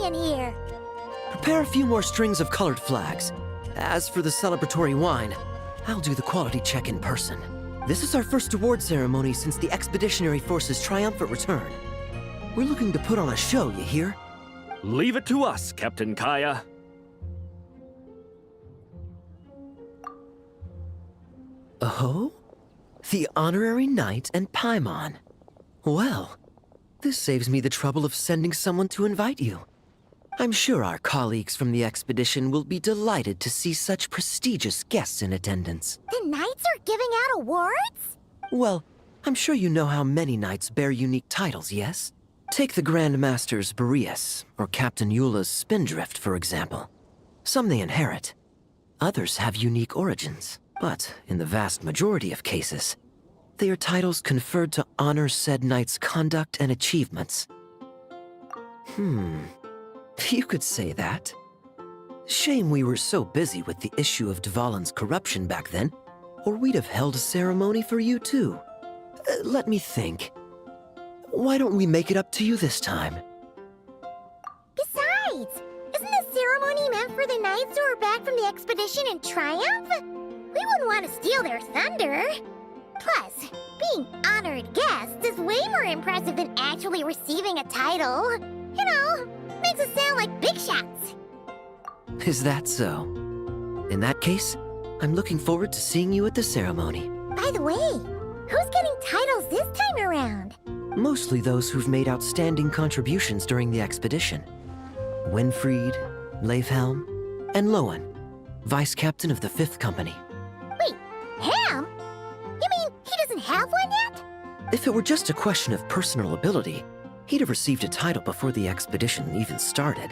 ceremony in here. Prepare a few more strings of colored flags. As for the celebratory wine, I'll do the quality check in person. This is our first award ceremony since the Expeditionary Force's triumphant return. We're looking to put on a show, you hear? Leave it to us, Captain Kaya. Oh? The Honorary Knight and Paimon. Well, this saves me the trouble of sending someone to invite you. I'm sure our colleagues from the expedition will be delighted to see such prestigious guests in attendance. The knights are giving out awards? Well, I'm sure you know how many knights bear unique titles, yes? Take the Grand Master's Boreas, or Captain Eula's Spindrift, for example. Some they inherit. Others have unique origins. But in the vast majority of cases, they are titles conferred to honor said knight's conduct and achievements. You could say that. Shame we were so busy with the issue of Dvalin's corruption back then, or we'd have held a ceremony for you too. Let me think. Why don't we make it up to you this time? Besides, isn't the ceremony meant for the knights who are back from the expedition in triumph? We wouldn't want to steal their thunder. Plus, being honored guests is way more impressive than actually receiving a title. You know, makes us sound like big shots. Is that so? In that case, I'm looking forward to seeing you at the ceremony. By the way, who's getting titles this time around? Mostly those who've made outstanding contributions during the expedition. Winfried, Leifhelm, and Lohen, Vice Captain of the 5th Company. Wait, him? You mean he doesn't have one yet? If it were just a question of personal ability, he'd have received a title before the expedition even started.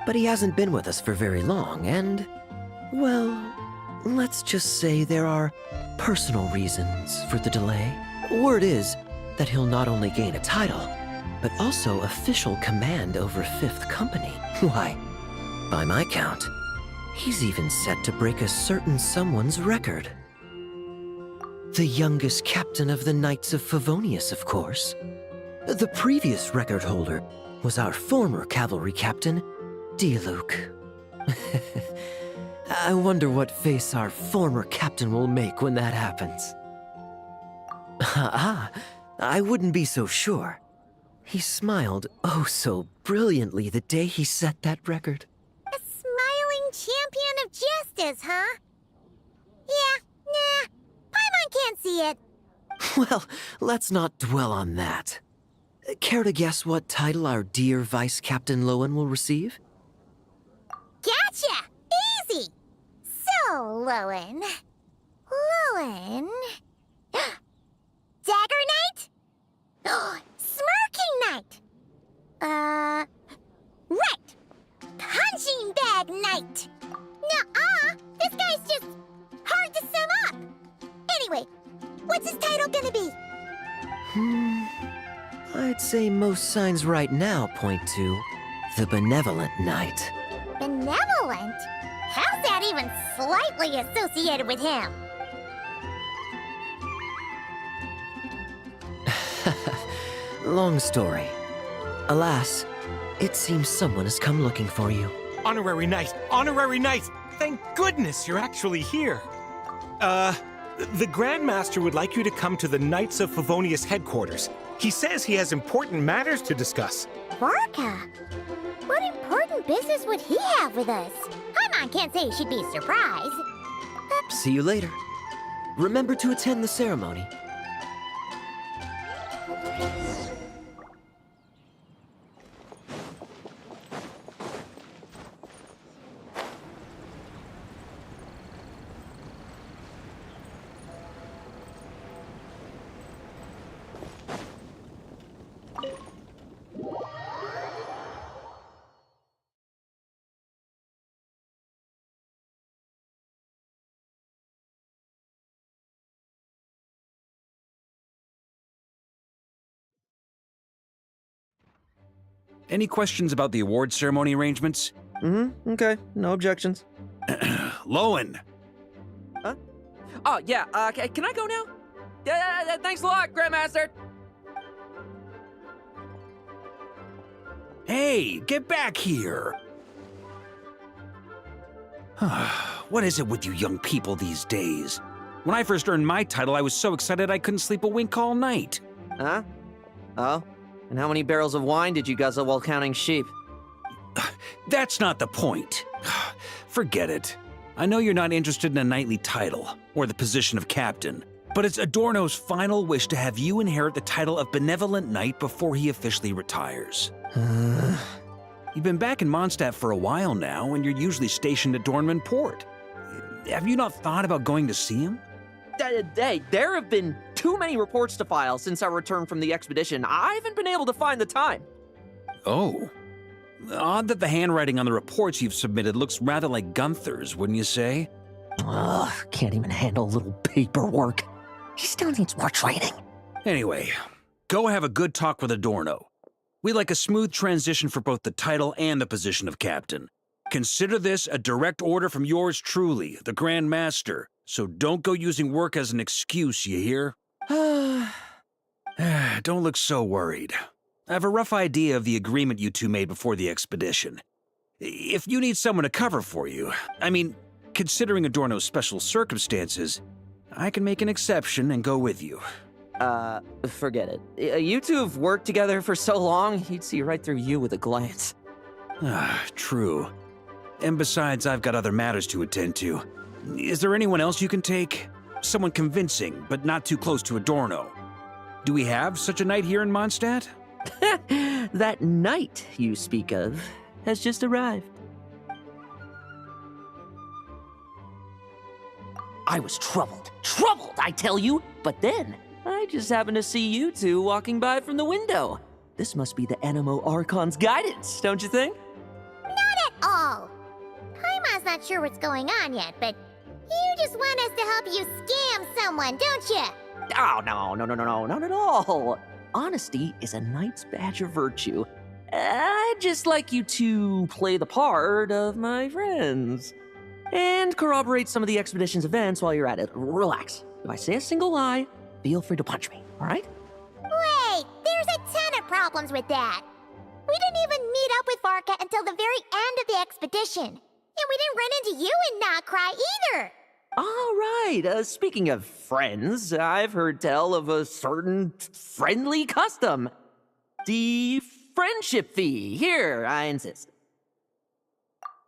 But he hasn't been with us for very long, and, well, let's just say there are personal reasons for the delay. Word is that he'll not only gain a title, but also official command over 5th Company. Why, by my count, he's even set to break a certain someone's record. The youngest captain of the Knights of Favonius, of course. The previous record holder was our former cavalry captain, Diluc. I wonder what face our former captain will make when that happens. I wouldn't be so sure. He smiled oh so brilliantly the day he set that record. A smiling champion of justice, huh? Yeah, nah. Paimon can't see it. Well, let's not dwell on that. Care to guess what title our dear Vice Captain Lohen will receive? Gotcha! Easy! So, Lohen... Dagger Knight? Smirking Knight! Right! Punching Bag Knight! Nuh-uh! This guy's just hard to sum up! Anyway, what's his title gonna be? I'd say most signs right now point to the Benevolent Knight. Benevolent? How's that even slightly associated with him? Long story. Alas, it seems someone has come looking for you. Honorary Knight! Honorary Knight! Thank goodness you're actually here. The Grand Master would like you to come to the Knights of Favonius headquarters. He says he has important matters to discuss. Varka? What important business would he have with us? Paimon can't say she'd be surprised. See you later. Remember to attend the ceremony. Any questions about the award ceremony arrangements? Okay. No objections. Lohen! Huh? Oh, yeah, can I go now? Yeah, thanks a lot, Grandmaster! Hey, get back here! What is it with you young people these days? When I first earned my title, I was so excited I couldn't sleep a wink all night. Huh? Oh? And how many barrels of wine did you guzzle while counting sheep? That's not the point. Forget it. I know you're not interested in a knightly title, or the position of captain, but it's Adorno's final wish to have you inherit the title of Benevolent Knight before he officially retires. You've been back in Mondstadt for a while now, and you're usually stationed at Dornman Port. Have you not thought about going to see him? Hey, there have been too many reports to file since our return from the expedition. I haven't been able to find the time. Oh. Odd that the handwriting on the reports you've submitted looks rather like Gunther's, wouldn't you say? Ugh, can't even handle a little paperwork. He still needs more training. Anyway, go have a good talk with Adorno. We'd like a smooth transition for both the title and the position of captain. Consider this a direct order from yours truly, the Grand Master, so don't go using work as an excuse, you hear? Don't look so worried. I have a rough idea of the agreement you two made before the expedition. If you need someone to cover for you, I mean, considering Adorno's special circumstances, I can make an exception and go with you. Forget it. You two have worked together for so long, he'd see right through you with a glance. True. And besides, I've got other matters to attend to. Is there anyone else you can take? Someone convincing, but not too close to Adorno. Do we have such a knight here in Mondstadt? That knight you speak of has just arrived. I was troubled, I tell you, but then I just happened to see you two walking by from the window. This must be the Animo Archon's guidance, don't you think? Not at all. Paimon's not sure what's going on yet, but you just want us to help you scam someone, don't you? Oh, no, not at all. Honesty is a knight's badge of virtue. I'd just like you to play the part of my friends. And corroborate some of the expedition's events while you're at it. Relax. If I say a single lie, feel free to punch me, all right? Wait, there's a ton of problems with that. We didn't even meet up with Varka until the very end of the expedition. And we didn't run into you and not cry either. All right, speaking of friends, I've heard tell of a certain friendly custom. The friendship fee. Here, I insist.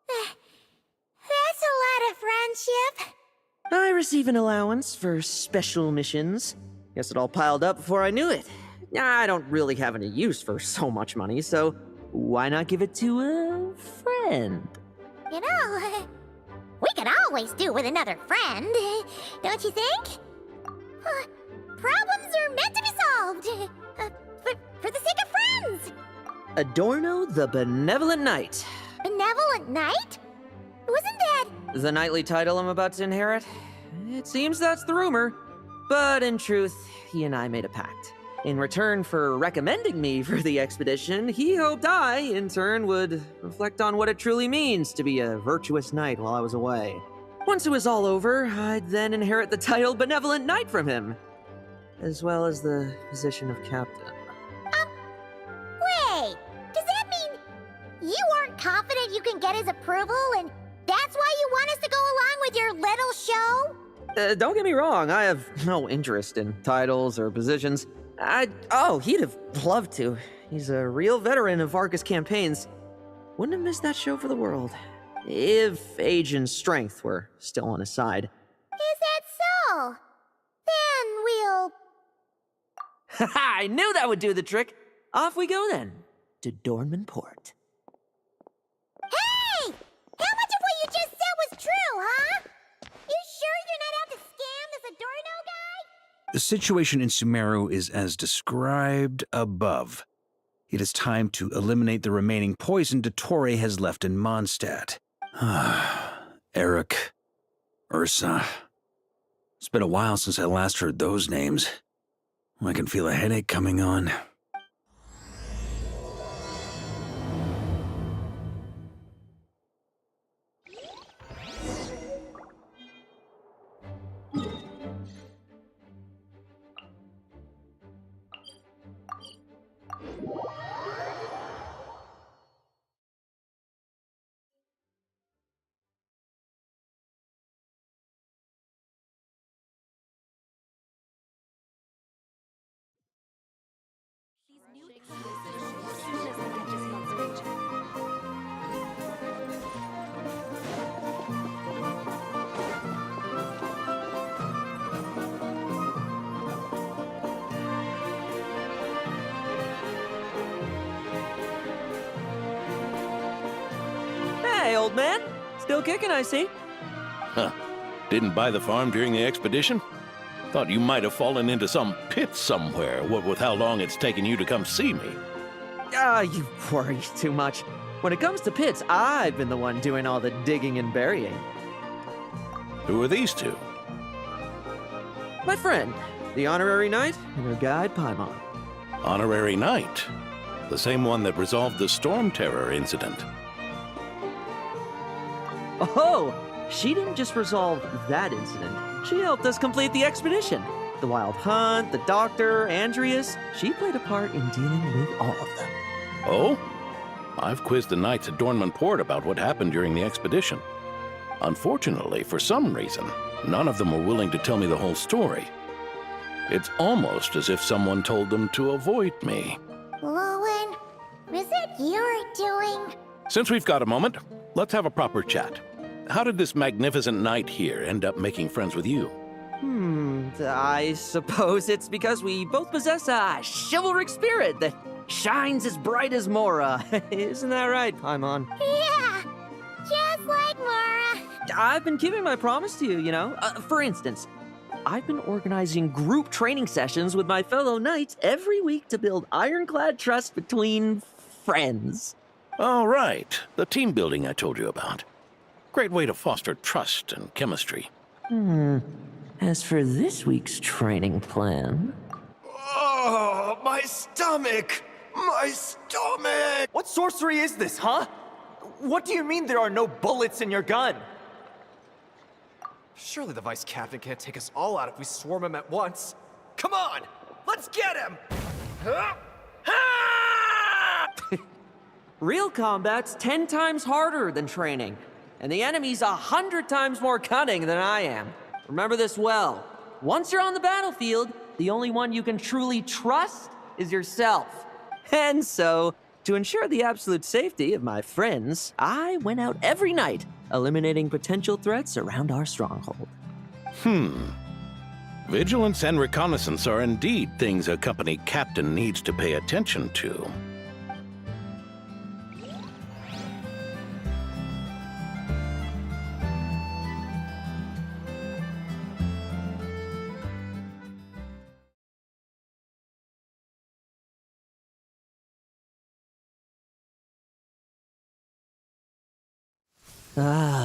That's a lot of friendship. I receive an allowance for special missions. Guess it all piled up before I knew it. I don't really have any use for so much money, so why not give it to a friend? You know, we could always do with another friend, don't you think? Problems are meant to be solved. For the sake of friends. Adorno the Benevolent Knight. Benevolent Knight? Wasn't that... The knightly title I'm about to inherit? It seems that's the rumor. But in truth, he and I made a pact. In return for recommending me for the expedition, he hoped I, in turn, would reflect on what it truly means to be a virtuous knight while I was away. Once it was all over, I'd then inherit the title Benevolent Knight from him, as well as the position of captain. Wait, does that mean you aren't confident you can get his approval and that's why you want us to go along with your little show? Don't get me wrong, I have no interest in titles or positions. He'd have loved to. He's a real veteran of Varka's campaigns. Wouldn't have missed that show for the world. If age and strength were still on his side. Is that so? Then we'll... Haha, I knew that would do the trick. Off we go then, to Dornman Port. Hey! How much of what you just said was true, huh? You sure you're not out to scam this Adorno guy? The situation in Sumeru is as described above. It is time to eliminate the remaining poison Dottore has left in Mondstadt. Eric, Ursa. It's been a while since I last heard those names. I can feel a headache coming on. Hey, old man. Still kicking, I see. Huh. Didn't buy the farm during the expedition? Thought you might have fallen into some pit somewhere, what with how long it's taken you to come see me. You worry too much. When it comes to pits, I've been the one doing all the digging and burying. Who are these two? My friend, the honorary knight, and her guide, Paimon. Honorary Knight. The same one that resolved the Storm Terror incident. Oh, she didn't just resolve that incident. She helped us complete the expedition. The Wild Hunt, the Doctor, Andreas. She played a part in dealing with all of them. Oh? I've quizzed the knights at Dornman Port about what happened during the expedition. Unfortunately, for some reason, none of them were willing to tell me the whole story. It's almost as if someone told them to avoid me. Lohen, is it your doing? Since we've got a moment, let's have a proper chat. How did this magnificent knight here end up making friends with you? I suppose it's because we both possess a chivalric spirit that shines as bright as Mora. Isn't that right, Paimon? Yeah, just like Mara. I've been keeping my promise to you, you know. For instance, I've been organizing group training sessions with my fellow knights every week to build ironclad trust between friends. Oh, right. The team building I told you about. Great way to foster trust and chemistry. As for this week's training plan... Oh, my stomach! My stomach! What sorcery is this, huh? What do you mean there are no bullets in your gun? Surely the vice captain can't take us all out if we swarm him at once. Come on! Let's get him! Real combat's 10 times harder than training, and the enemy's 100 times more cunning than I am. Remember this well. Once you're on the battlefield, the only one you can truly trust is yourself. And so, to ensure the absolute safety of my friends, I went out every night, eliminating potential threats around our stronghold. Vigilance and reconnaissance are indeed things a company captain needs to pay attention to.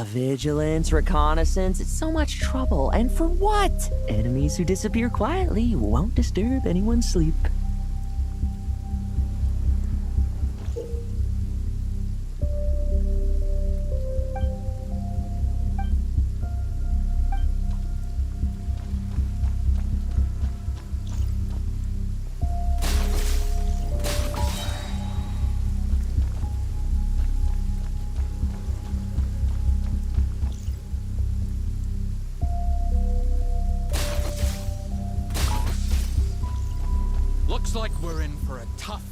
Vigilance, reconnaissance, it's so much trouble. And for what? Enemies who disappear quietly won't disturb anyone's sleep. Looks like we're in for a tough...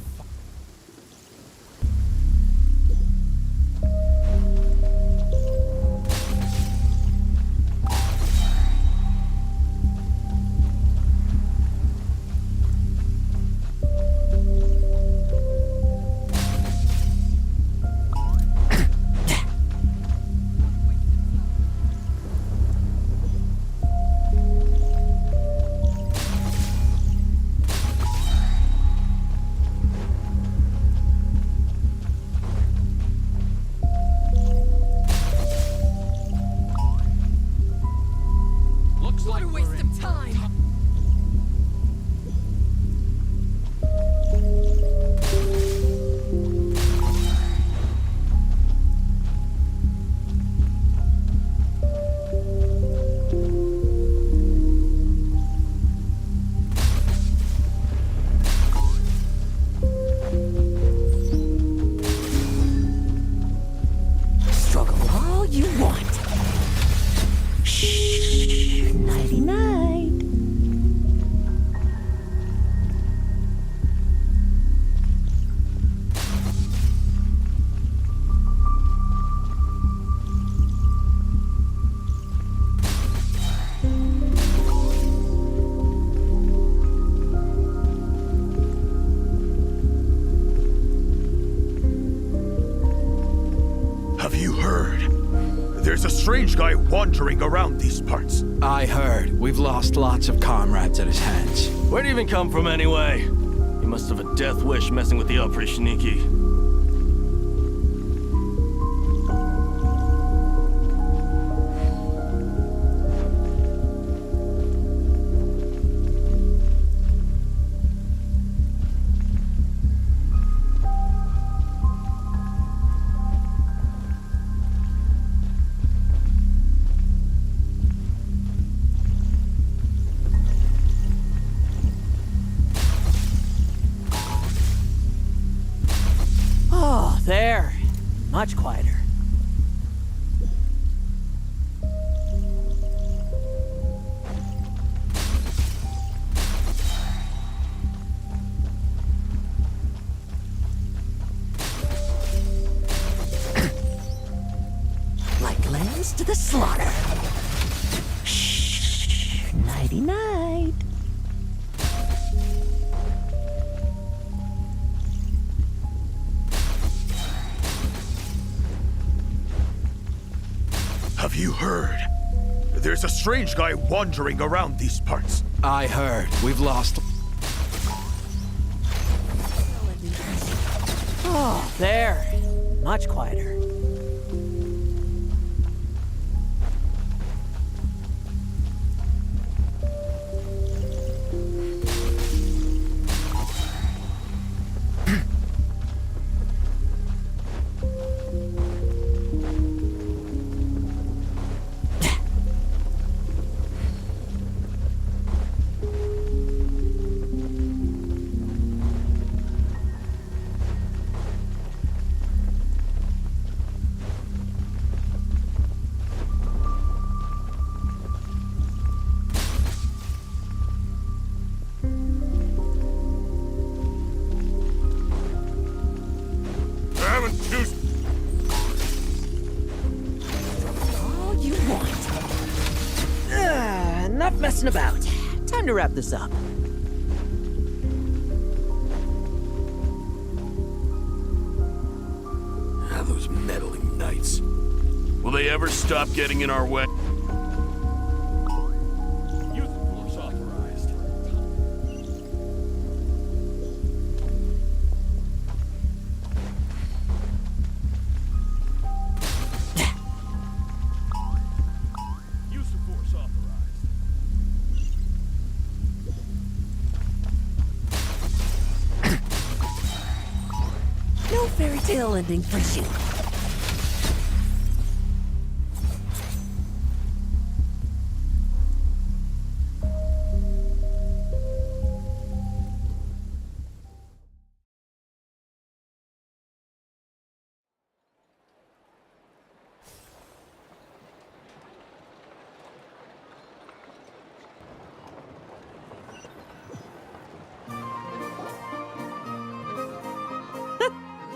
strange guy wandering around these parts. I heard. We've lost lots of comrades at his hands. Where'd he even come from anyway? He must have a death wish messing with the Oprishniki. There. Much quieter. Like lambs to the slaughter. Shh. Nighty-night. Have you heard? There's a strange guy wandering around these parts. I heard. We've lost... Oh, there. Much quieter. All you want. Enough messing about. Time to wrap this up. Those meddling knights. Will they ever stop getting in our way? Use force authorized. Use the force authorized. No fairy tale ending for you.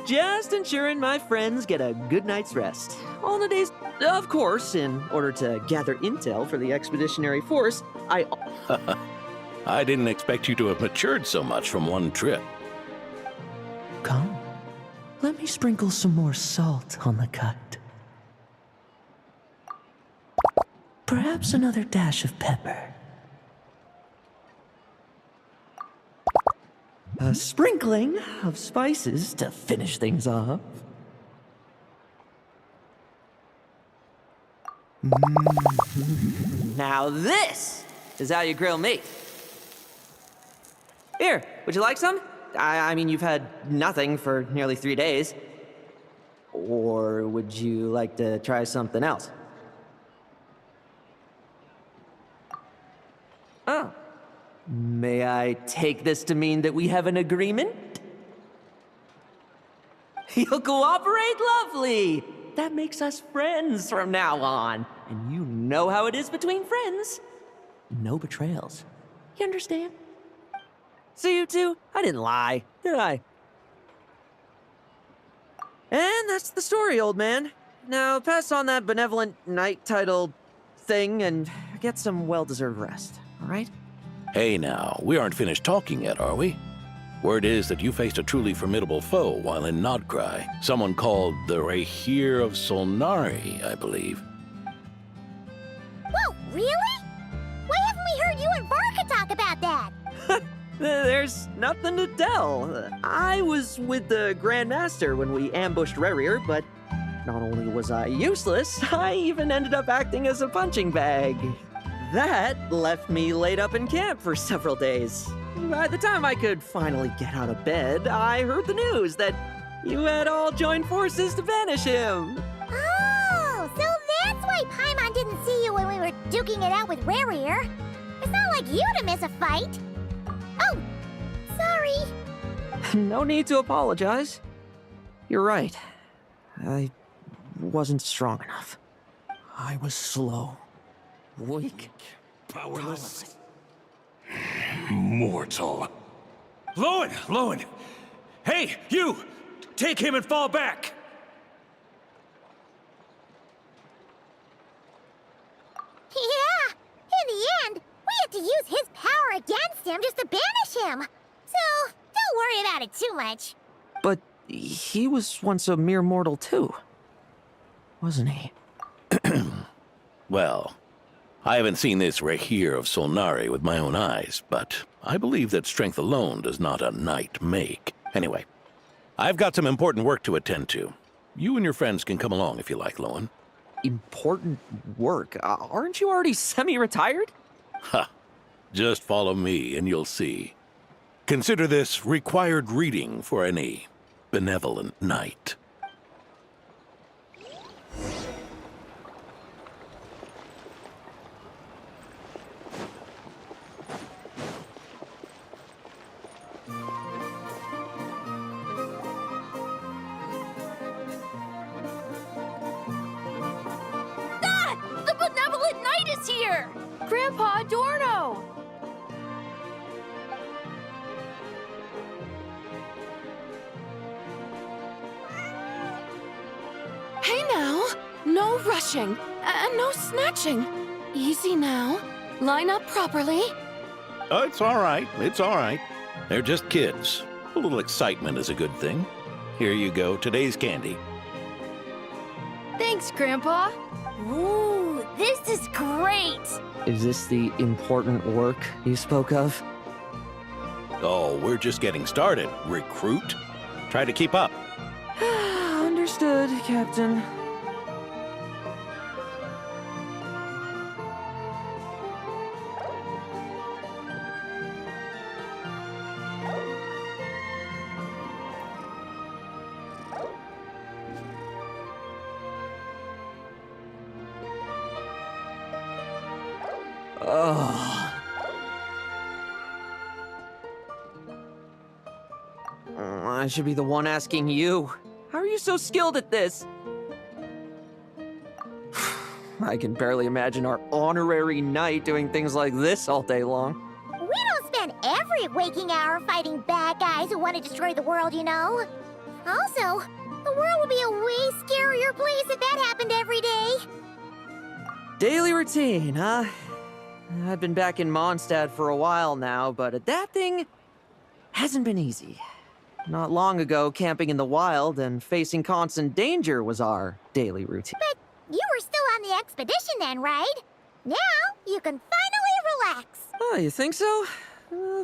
Just ensuring my friends get a good night's rest. All the days, of course, in order to gather intel for the expeditionary force, I didn't expect you to have matured so much from one trip. Come, let me sprinkle some more salt on the cut. Perhaps another dash of pepper. A sprinkling of spices to finish things off. Now this is how you grill meat. Here, would you like some? I mean, you've had nothing for nearly 3 days. Or would you like to try something else? Oh. May I take this to mean that we have an agreement? You'll cooperate? Lovely! That makes us friends from now on. And you know how it is between friends. No betrayals. You understand? So you two, I didn't lie, did I? And that's the story, old man. Now pass on that benevolent knight title thing and get some well-deserved rest, all right? Hey now, we aren't finished talking yet, are we? Word is that you faced a truly formidable foe while in Nodcry. Someone called the Rahir of Solnari, I believe. There's nothing to tell. I was with the Grand Master when we ambushed Rarier, but not only was I useless, I even ended up acting as a punching bag. That left me laid up in camp for several days. By the time I could finally get out of bed, I heard the news that you had all joined forces to banish him. Oh, so that's why Paimon didn't see you when we were duking it out with Rarier. It's not like you to miss a fight. Oh, sorry. No need to apologize. You're right. I wasn't strong enough. I was slow, weak, Powerless. Mortal. Lohen! Hey, you! Take him and fall back! Yeah, in the end, we had to use his power against him just to banish him. So, don't worry about it too much. but he was once a mere mortal too, wasn't he? Well, I haven't seen this Rahir of Solnari with my own eyes, but I believe that strength alone does not a knight make. Anyway, I've got some important work to attend to. You and your friends can come along if you like, Lohen. Important work? Aren't you already semi-retired? Ha! Just follow me and you'll see. Consider this required reading for any benevolent knight. The benevolent knight is here! Grandpa Adorno! Hey now! No rushing, and no snatching. Easy now. Line up properly. Oh, it's all right. It's all right. They're just kids. A little excitement is a good thing. Here you go, today's candy. Thanks, Grandpa. Ooh, this is great! Is this the important work you spoke of? Oh, we're just getting started, recruit. Try to keep up. Understood, Captain. Oh. I should be the one asking you. How are you so skilled at this? I can barely imagine our honorary knight doing things like this all day long. We don't spend every waking hour fighting bad guys who want to destroy the world, you know. Also, the world would be a way scarier place if that happened every day. Daily routine, huh? I've been back in Mondstadt for a while now, but adapting hasn't been easy. Not long ago, camping in the wild and facing constant danger was our daily routine. But you were still on the expedition then, right? Now, you can finally relax. Oh, you think so?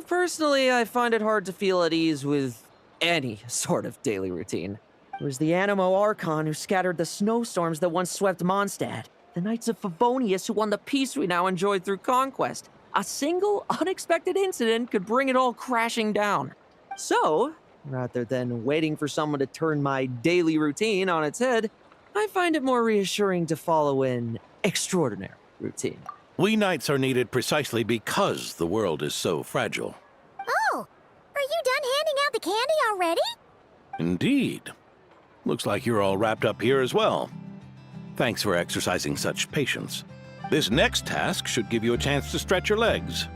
Personally, I find it hard to feel at ease with any sort of daily routine. It was the Animo Archon who scattered the snowstorms that once swept Mondstadt. The Knights of Favonius who won the peace we now enjoy through conquest. A single, unexpected incident could bring it all crashing down. So, rather than waiting for someone to turn my daily routine on its head, I find it more reassuring to follow an extraordinary routine. We knights are needed precisely because the world is so fragile. Oh, are you done handing out the candy already? Indeed. Looks like you're all wrapped up here as well. Thanks for exercising such patience. This next task should give you a chance to stretch your legs.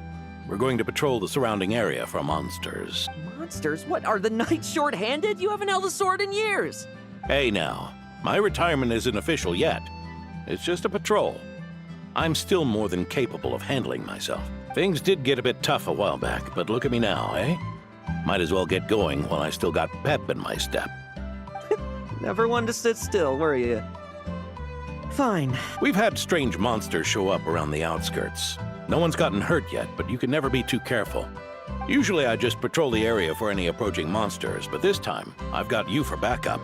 We're going to patrol the surrounding area for monsters. Monsters? What, are the knights short-handed? You haven't held a sword in years. Hey now, my retirement isn't official yet. It's just a patrol. I'm still more than capable of handling myself. Things did get a bit tough a while back, but look at me now, eh? Might as well get going while I still got pep in my step. Never one to sit still, were you? Fine. We've had strange monsters show up around the outskirts. No one's gotten hurt yet, but you can never be too careful. Usually I just patrol the area for any approaching monsters, but this time I've got you for backup.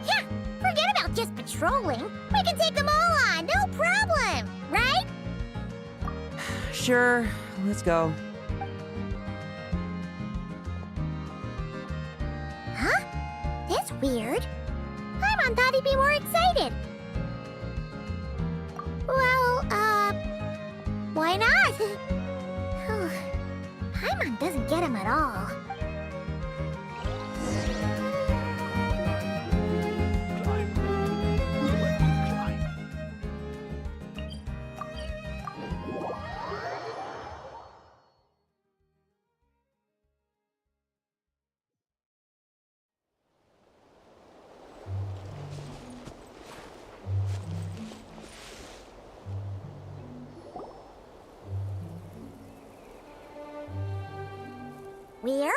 Yeah, forget about just patrolling. We can take them all on, no problem, right? Sure, let's go. Huh? That's weird. Paimon thought he'd be more excited. Well, why not? Paimon doesn't get him at all. Weird?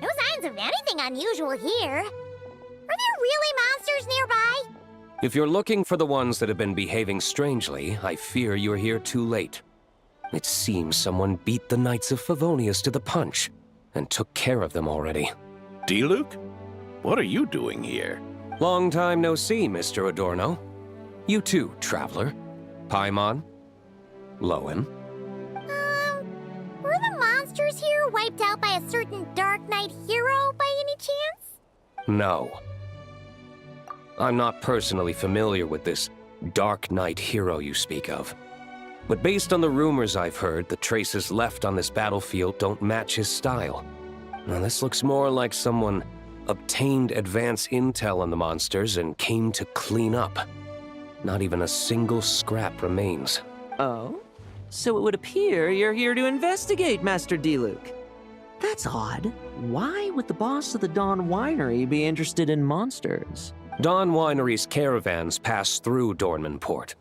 No signs of anything unusual here. Are there really monsters nearby? If you're looking for the ones that have been behaving strangely, I fear you're here too late. It seems someone beat the Knights of Favonius to the punch, and took care of them already. D-Luke? What are you doing here? Long time no see, Mr. Adorno. You too, Traveler. Paimon. Lohen. Were the monsters here wiped out by a certain Dark Knight hero by any chance? No. I'm not personally familiar with this Dark Knight hero you speak of. But based on the rumors I've heard, the traces left on this battlefield don't match his style. Now this looks more like someone obtained advance intel on the monsters and came to clean up. Not even a single scrap remains. Oh? So it would appear you're here to investigate, Master D-Luke. That's odd. Why would the boss of the Dawn Winery be interested in monsters? Dawn Winery's caravans pass through Dornman Port.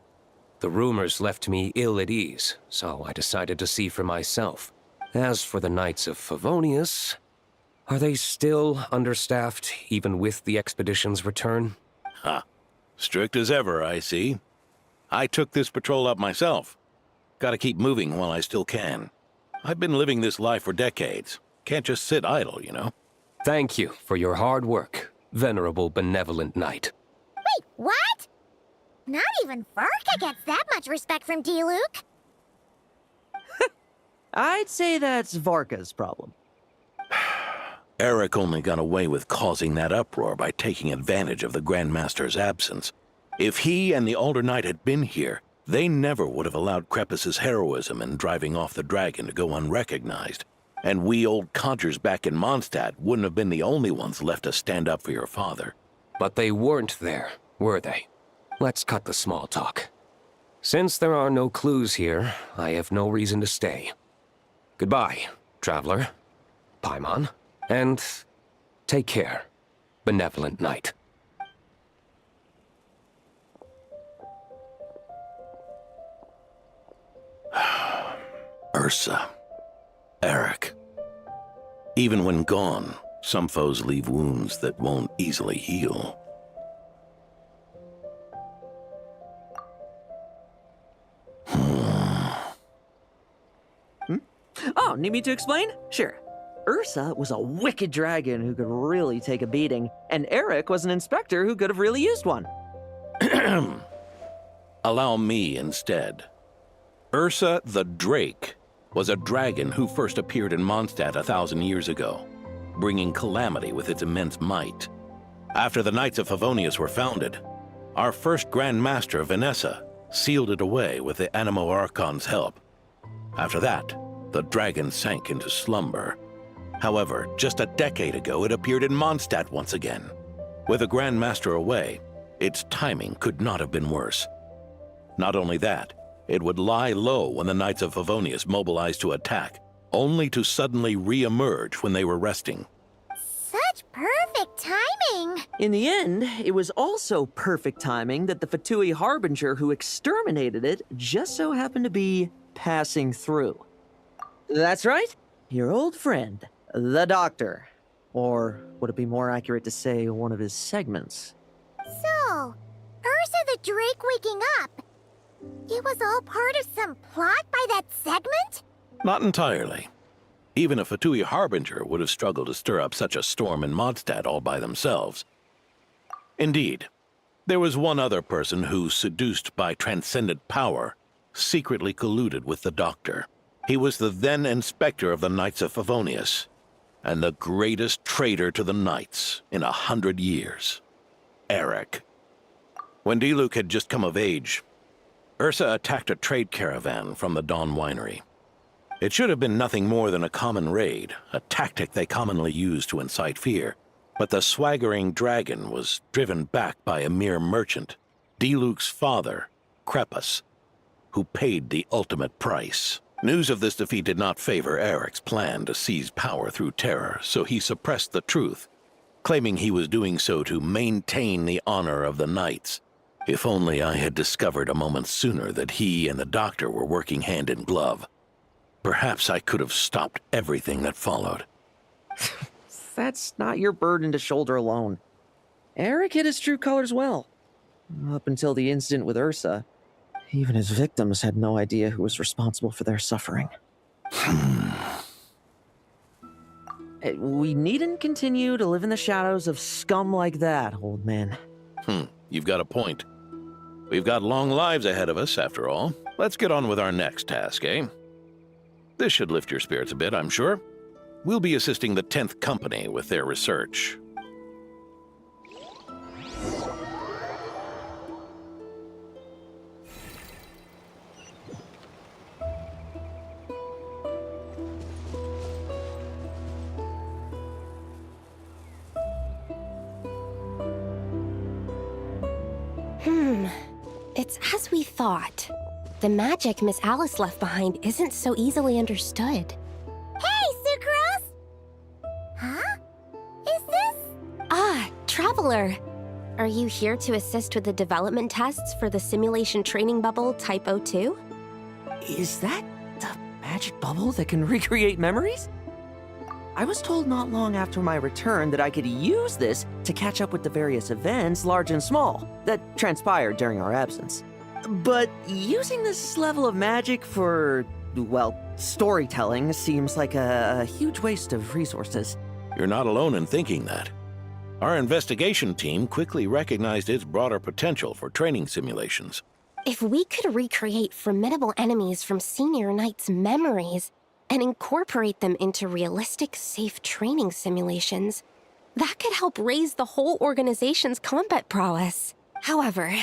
The rumors left me ill at ease, so I decided to see for myself. As for the Knights of Favonius, are they still understaffed, even with the expedition's return? Ha. Strict as ever, I see. I took this patrol up myself. Gotta keep moving while I still can. I've been living this life for decades. Can't just sit idle, you know? Thank you for your hard work, venerable benevolent knight. Wait, what? Not even Varka gets that much respect from D-Luke. I'd say that's Varka's problem. Eric only got away with causing that uproar by taking advantage of the Grandmaster's absence. If he and the Alder Knight had been here, they never would have allowed Krepus's heroism in driving off the dragon to go unrecognized. And we old codgers back in Mondstadt wouldn't have been the only ones left to stand up for your father. But they weren't there, were they? Let's cut the small talk. Since there are no clues here, I have no reason to stay. Goodbye, Traveler, Paimon, and take care, benevolent knight. Ursa. Eric. Even when gone, some foes leave wounds that won't easily heal. Oh, need me to explain? Sure. Ursa was a wicked dragon who could really take a beating, and Eric was an inspector who could have really used one. Allow me instead. Ursa the Drake was a dragon who first appeared in Mondstadt 1,000 years ago, bringing calamity with its immense might. After the Knights of Favonius were founded, our first Grand Master, Vanessa, sealed it away with the Animo Archon's help. After that, the dragon sank into slumber. However, just a decade ago, it appeared in Mondstadt once again. With the Grand Master away, its timing could not have been worse. Not only that, it would lie low when the Knights of Favonius mobilized to attack, only to suddenly re-emerge when they were resting. Such perfect timing! In the end, it was also perfect timing that the Fatui Harbinger who exterminated it just so happened to be passing through. That's right, your old friend, the Doctor. Or would it be more accurate to say one of his segments? So, Ursa the Drake waking up. It was all part of some plot by that segment? Not entirely. Even a Fatui Harbinger would have struggled to stir up such a storm in Mondstadt all by themselves. Indeed, there was one other person who, seduced by transcendent power, secretly colluded with the Doctor. He was the then Inspector of the Knights of Favonius, and the greatest traitor to the Knights in 100 years. Eric. When Diluc had just come of age, Ursa attacked a trade caravan from the Dawn Winery. It should have been nothing more than a common raid, a tactic they commonly use to incite fear. But the swaggering dragon was driven back by a mere merchant, Diluc's father, Crepus, who paid the ultimate price. News of this defeat did not favor Eric's plan to seize power through terror, so he suppressed the truth, claiming he was doing so to maintain the honor of the Knights. If only I had discovered a moment sooner that he and the Doctor were working hand in glove. Perhaps I could have stopped everything that followed. That's not your burden to shoulder alone. Eric hid his true colors well. Up until the incident with Ursa, even his victims had no idea who was responsible for their suffering. We needn't continue to live in the shadows of scum like that, old man. You've got a point. We've got long lives ahead of us, after all. Let's get on with our next task, eh? This should lift your spirits a bit, I'm sure. We'll be assisting the 10th Company with their research. It's as we thought. The magic Miss Alice left behind isn't so easily understood. Hey, Sucrose! Huh? Is this? Ah, Traveler. Are you here to assist with the development tests for the simulation training bubble Type 02? Is that the magic bubble that can recreate memories? I was told not long after my return that I could use this to catch up with the various events, large and small, that transpired during our absence. But using this level of magic for, well, storytelling seems like a huge waste of resources. You're not alone in thinking that. Our investigation team quickly recognized its broader potential for training simulations. If we could recreate formidable enemies from Senior Knight's memories and incorporate them into realistic, safe training simulations, that could help raise the whole organization's combat prowess. However,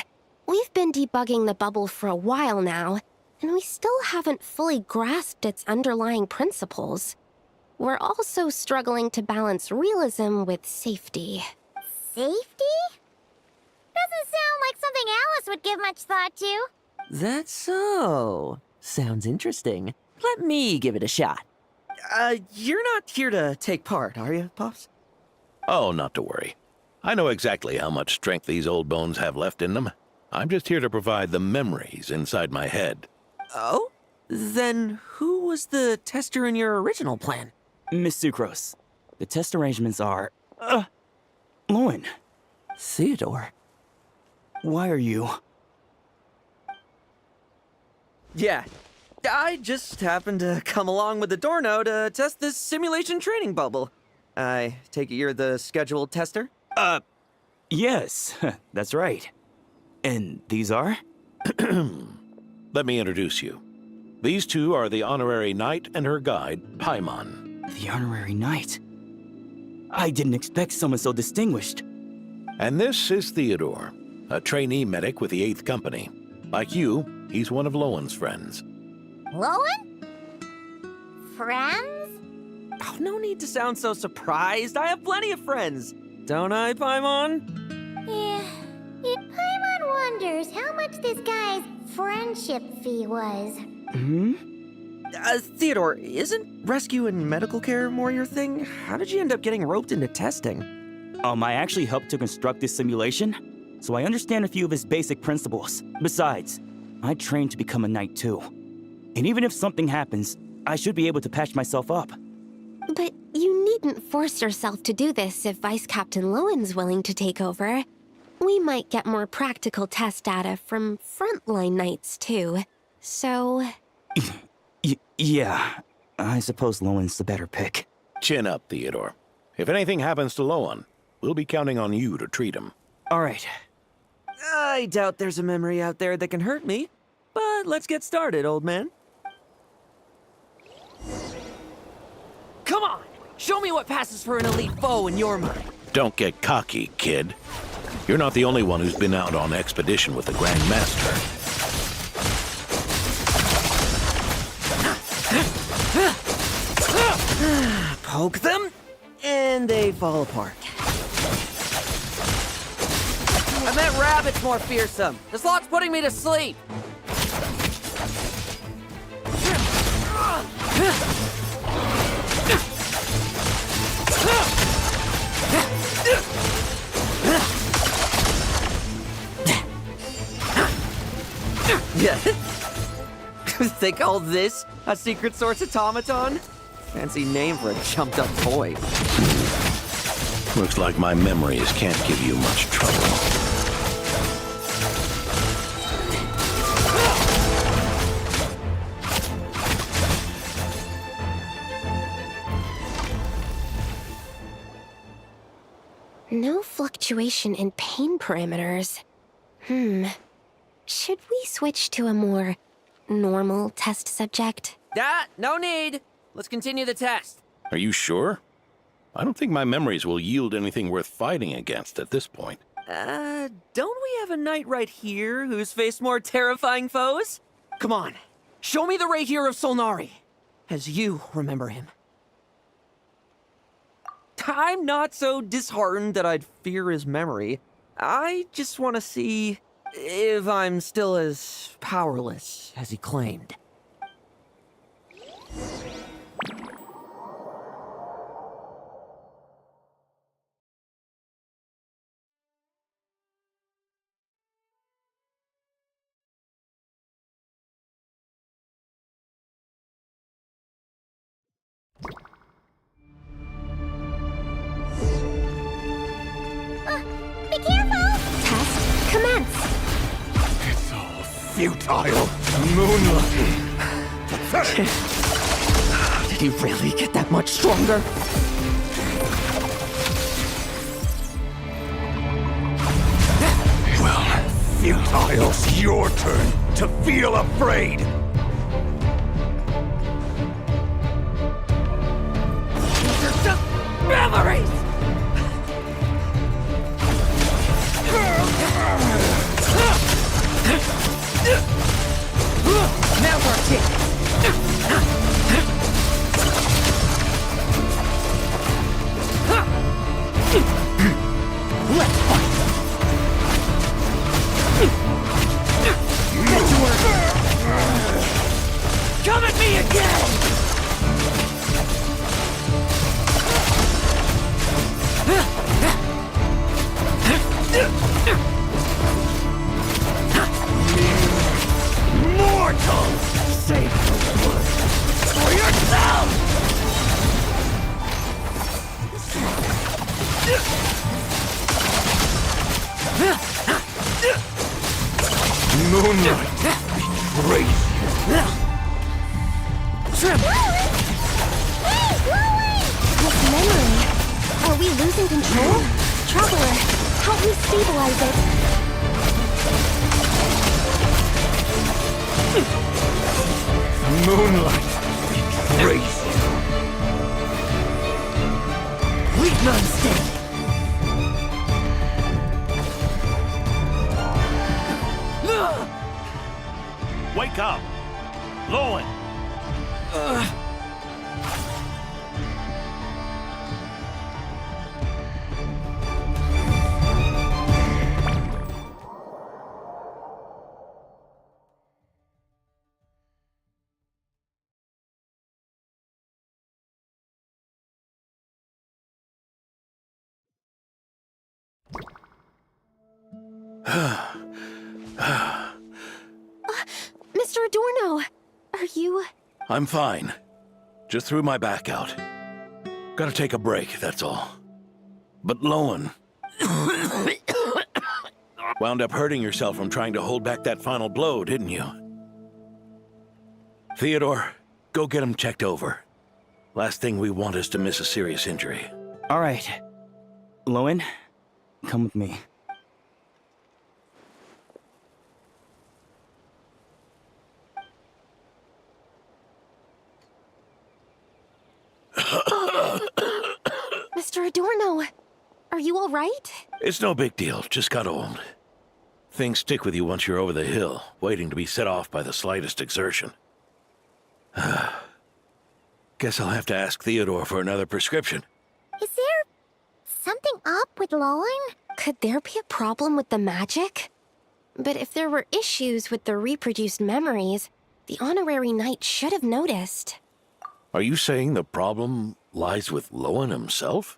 we've been debugging the bubble for a while now, and we still haven't fully grasped its underlying principles. We're also struggling to balance realism with safety. Safety? Doesn't sound like something Alice would give much thought to. That's so. Sounds interesting. Let me give it a shot. You're not here to take part, are you, Pops? Oh, not to worry. I know exactly how much strength these old bones have left in them. I'm just here to provide the memories inside my head. Oh? Then who was the tester in your original plan? Miss Sucrose. The test arrangements are... Lohen. Theodore. Why are you... Yeah, I just happened to come along with Adorno to test this simulation training bubble. I take it you're the scheduled tester? Yes, that's right. And these are? Let me introduce you. These two are the honorary knight and her guide, Paimon. The honorary knight? I didn't expect someone so distinguished. And this is Theodore, a trainee medic with the 8th Company. Like you, he's one of Lowen's friends. Lohen? Friends? Oh, no need to sound so surprised. I have plenty of friends. Don't I, Paimon? Yeah. Paimon wonders how much this guy's friendship fee was. Theodore, isn't rescue and medical care more your thing? How did you end up getting roped into testing? I actually helped to construct this simulation, so I understand a few of its basic principles. Besides, I trained to become a knight too. And even if something happens, I should be able to patch myself up. But you needn't force yourself to do this if Vice Captain Lowen's willing to take over. We might get more practical test data from frontline knights too. So... Yeah, I suppose Lowen's the better pick. Chin up, Theodore. If anything happens to Lohen, we'll be counting on you to treat him. All right. I doubt there's a memory out there that can hurt me, but let's get started, old man. Come on! Show me what passes for an elite foe in your mind. Don't get cocky, kid. You're not the only one who's been out on expedition with the Grand Master. Poke them, and they fall apart. I meant rabbits more fearsome. This lot's putting me to sleep. Yeah. They call this a secret source automaton? Fancy name for a jumped up toy. Looks like my memories can't give you much trouble. No fluctuation in pain parameters. Should we switch to a more normal test subject? No need. Let's continue the test. Are you sure? I don't think my memories will yield anything worth fighting against at this point. Don't we have a knight right here who's faced more terrifying foes? Come on, show me the Rahier of Solnari, as you remember him. I'm not so disheartened that I'd fear his memory. I just want to see if I'm still as powerless as he claimed. Be careful! Test commence! It's all futile. Moonlight. Did he really get that much stronger? Well, futile's your turn to feel afraid. These are just memories! Now's our chance! Let's fight! Get to work! Come at me again! Mortals! Save the blood for yourself! Moonlight betrays you. Trim! This memory. Are we losing control? Traveler, help me stabilize it. Moonlight betrays you. Leave none standing! Wake up! Lohen! Mr. Adorno, are you... I'm fine. Just threw my back out. Gotta take a break, that's all. But Lohen... wound up hurting yourself from trying to hold back that final blow, didn't you? Theodore, go get him checked over. Last thing we want is to miss a serious injury. All right. Lohen, come with me. Mr. Adorno, are you all right? It's no big deal, just got old. Things stick with you once you're over the hill, waiting to be set off by the slightest exertion. Guess I'll have to ask Theodore for another prescription. Is there something up with Lohen? Could there be a problem with the magic? But if there were issues with the reproduced memories, the honorary knight should have noticed. Are you saying the problem lies with Lohen himself?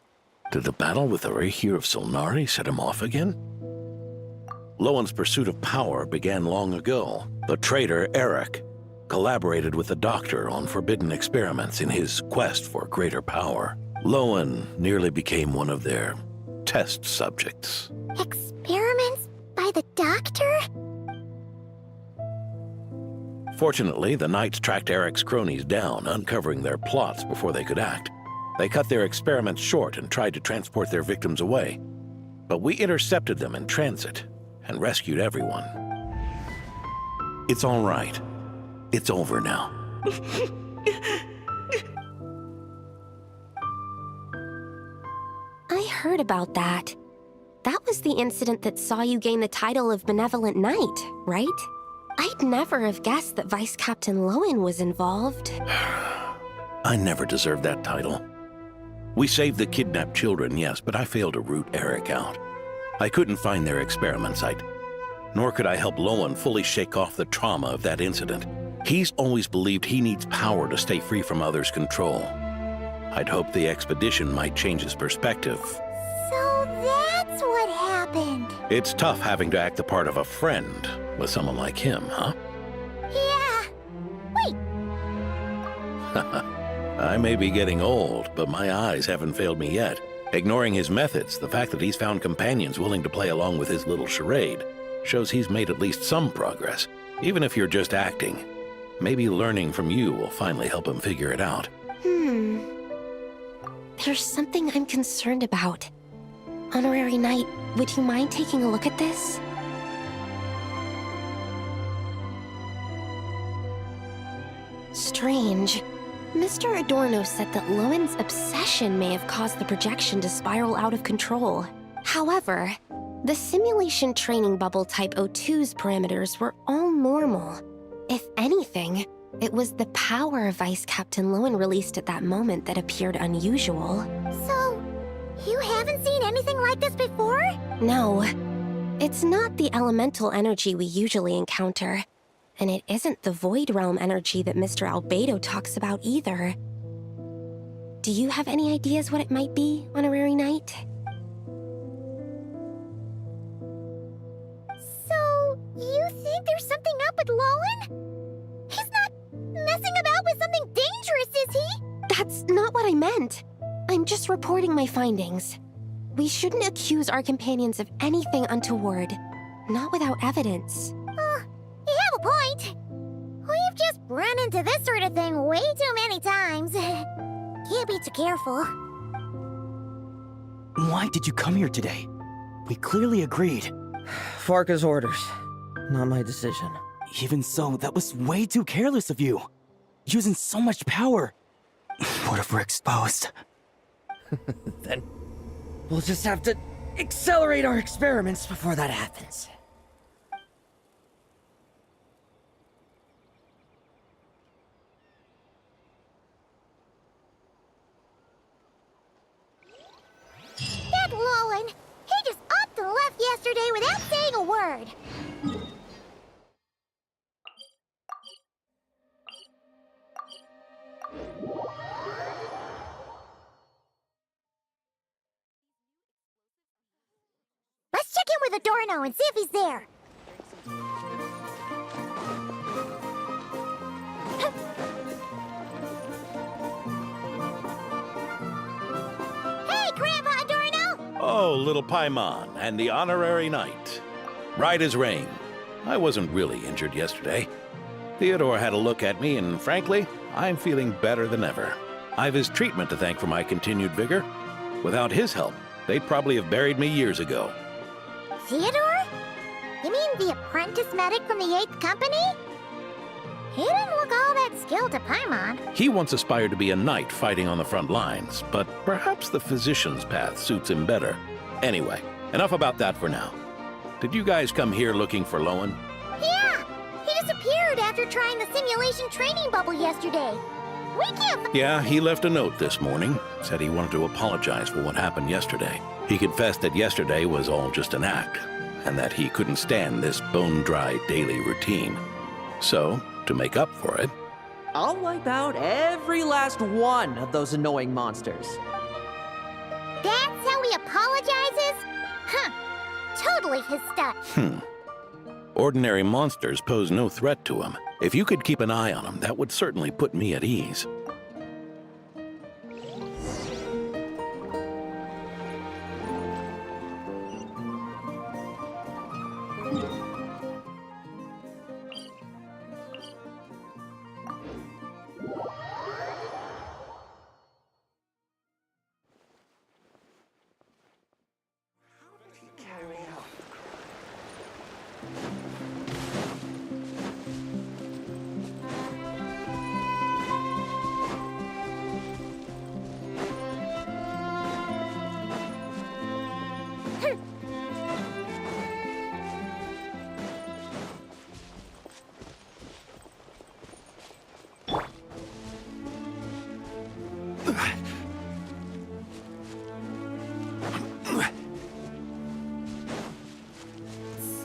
Did the battle with the Reihir of Solnari set him off again? Lohen's pursuit of power began long ago. The traitor, Eric, collaborated with the Doctor on forbidden experiments in his quest for greater power. Lohen nearly became one of their test subjects. Experiments by the Doctor? Fortunately, the Knights tracked Eric's cronies down, uncovering their plots before they could act. They cut their experiments short and tried to transport their victims away. But we intercepted them in transit and rescued everyone. It's all right. It's over now. I heard about that. That was the incident that saw you gain the title of Benevolent Knight, right? I'd never have guessed that Vice Captain Lohen was involved. I never deserved that title. We saved the kidnapped children, yes, but I failed to root Eric out. I couldn't find their experiment site, nor could I help Lohen fully shake off the trauma of that incident. He's always believed he needs power to stay free from others' control. I'd hoped the expedition might change his perspective. So that's what happened. It's tough having to act the part of a friend with someone like him, huh? Yeah. Wait. I may be getting old, but my eyes haven't failed me yet. Ignoring his methods, the fact that he's found companions willing to play along with his little charade shows he's made at least some progress. Even if you're just acting, maybe learning from you will finally help him figure it out. There's something I'm concerned about. Honorary Knight, would you mind taking a look at this? Strange. Mr. Adorno said that Lohen's obsession may have caused the projection to spiral out of control. However, the simulation training bubble type O2's parameters were all normal. If anything, it was the power Vice Captain Lohen released at that moment that appeared unusual. So, you haven't seen anything like this before? No. It's not the elemental energy we usually encounter. And it isn't the Void Realm energy that Mr. Albedo talks about either. Do you have any ideas what it might be, Honorary Knight? So, you think there's something up with Lohen? He's not messing about with something dangerous, is he? That's not what I meant. I'm just reporting my findings. We shouldn't accuse our companions of anything untoward. Not without evidence. You have a point. We've just run into this sort of thing way too many times. Can't be too careful. Why did you come here today? We clearly agreed. Farka's orders. Not my decision. Even so, that was way too careless of you. Using so much power. What if we're exposed? Then we'll just have to accelerate our experiments before that happens. That Lohen, he just upped and left yesterday without saying a word. Let's check in with Adorno and see if he's there. Hey, Grandpa Adorno! Oh, little Paimon and the honorary knight. Right as rain. I wasn't really injured yesterday. Theodore had a look at me, and frankly, I'm feeling better than ever. I've his treatment to thank for my continued vigor. Without his help, they'd probably have buried me years ago. Theodore? You mean the apprentice medic from the 8th Company? He didn't look all that skilled to Paimon. He once aspired to be a knight fighting on the front lines, but perhaps the physician's path suits him better. Anyway, enough about that for now. Did you guys come here looking for Lohen? Yeah! He disappeared after trying the simulation training bubble yesterday. We can't... Yeah, he left a note this morning. Said he wanted to apologize for what happened yesterday. He confessed that yesterday was all just an act, and that he couldn't stand this bone-dry daily routine. So, to make up for it... I'll wipe out every last one of those annoying monsters. That's how he apologizes? Huh. Totally his stuff. Ordinary monsters pose no threat to him. If you could keep an eye on him, that would certainly put me at ease.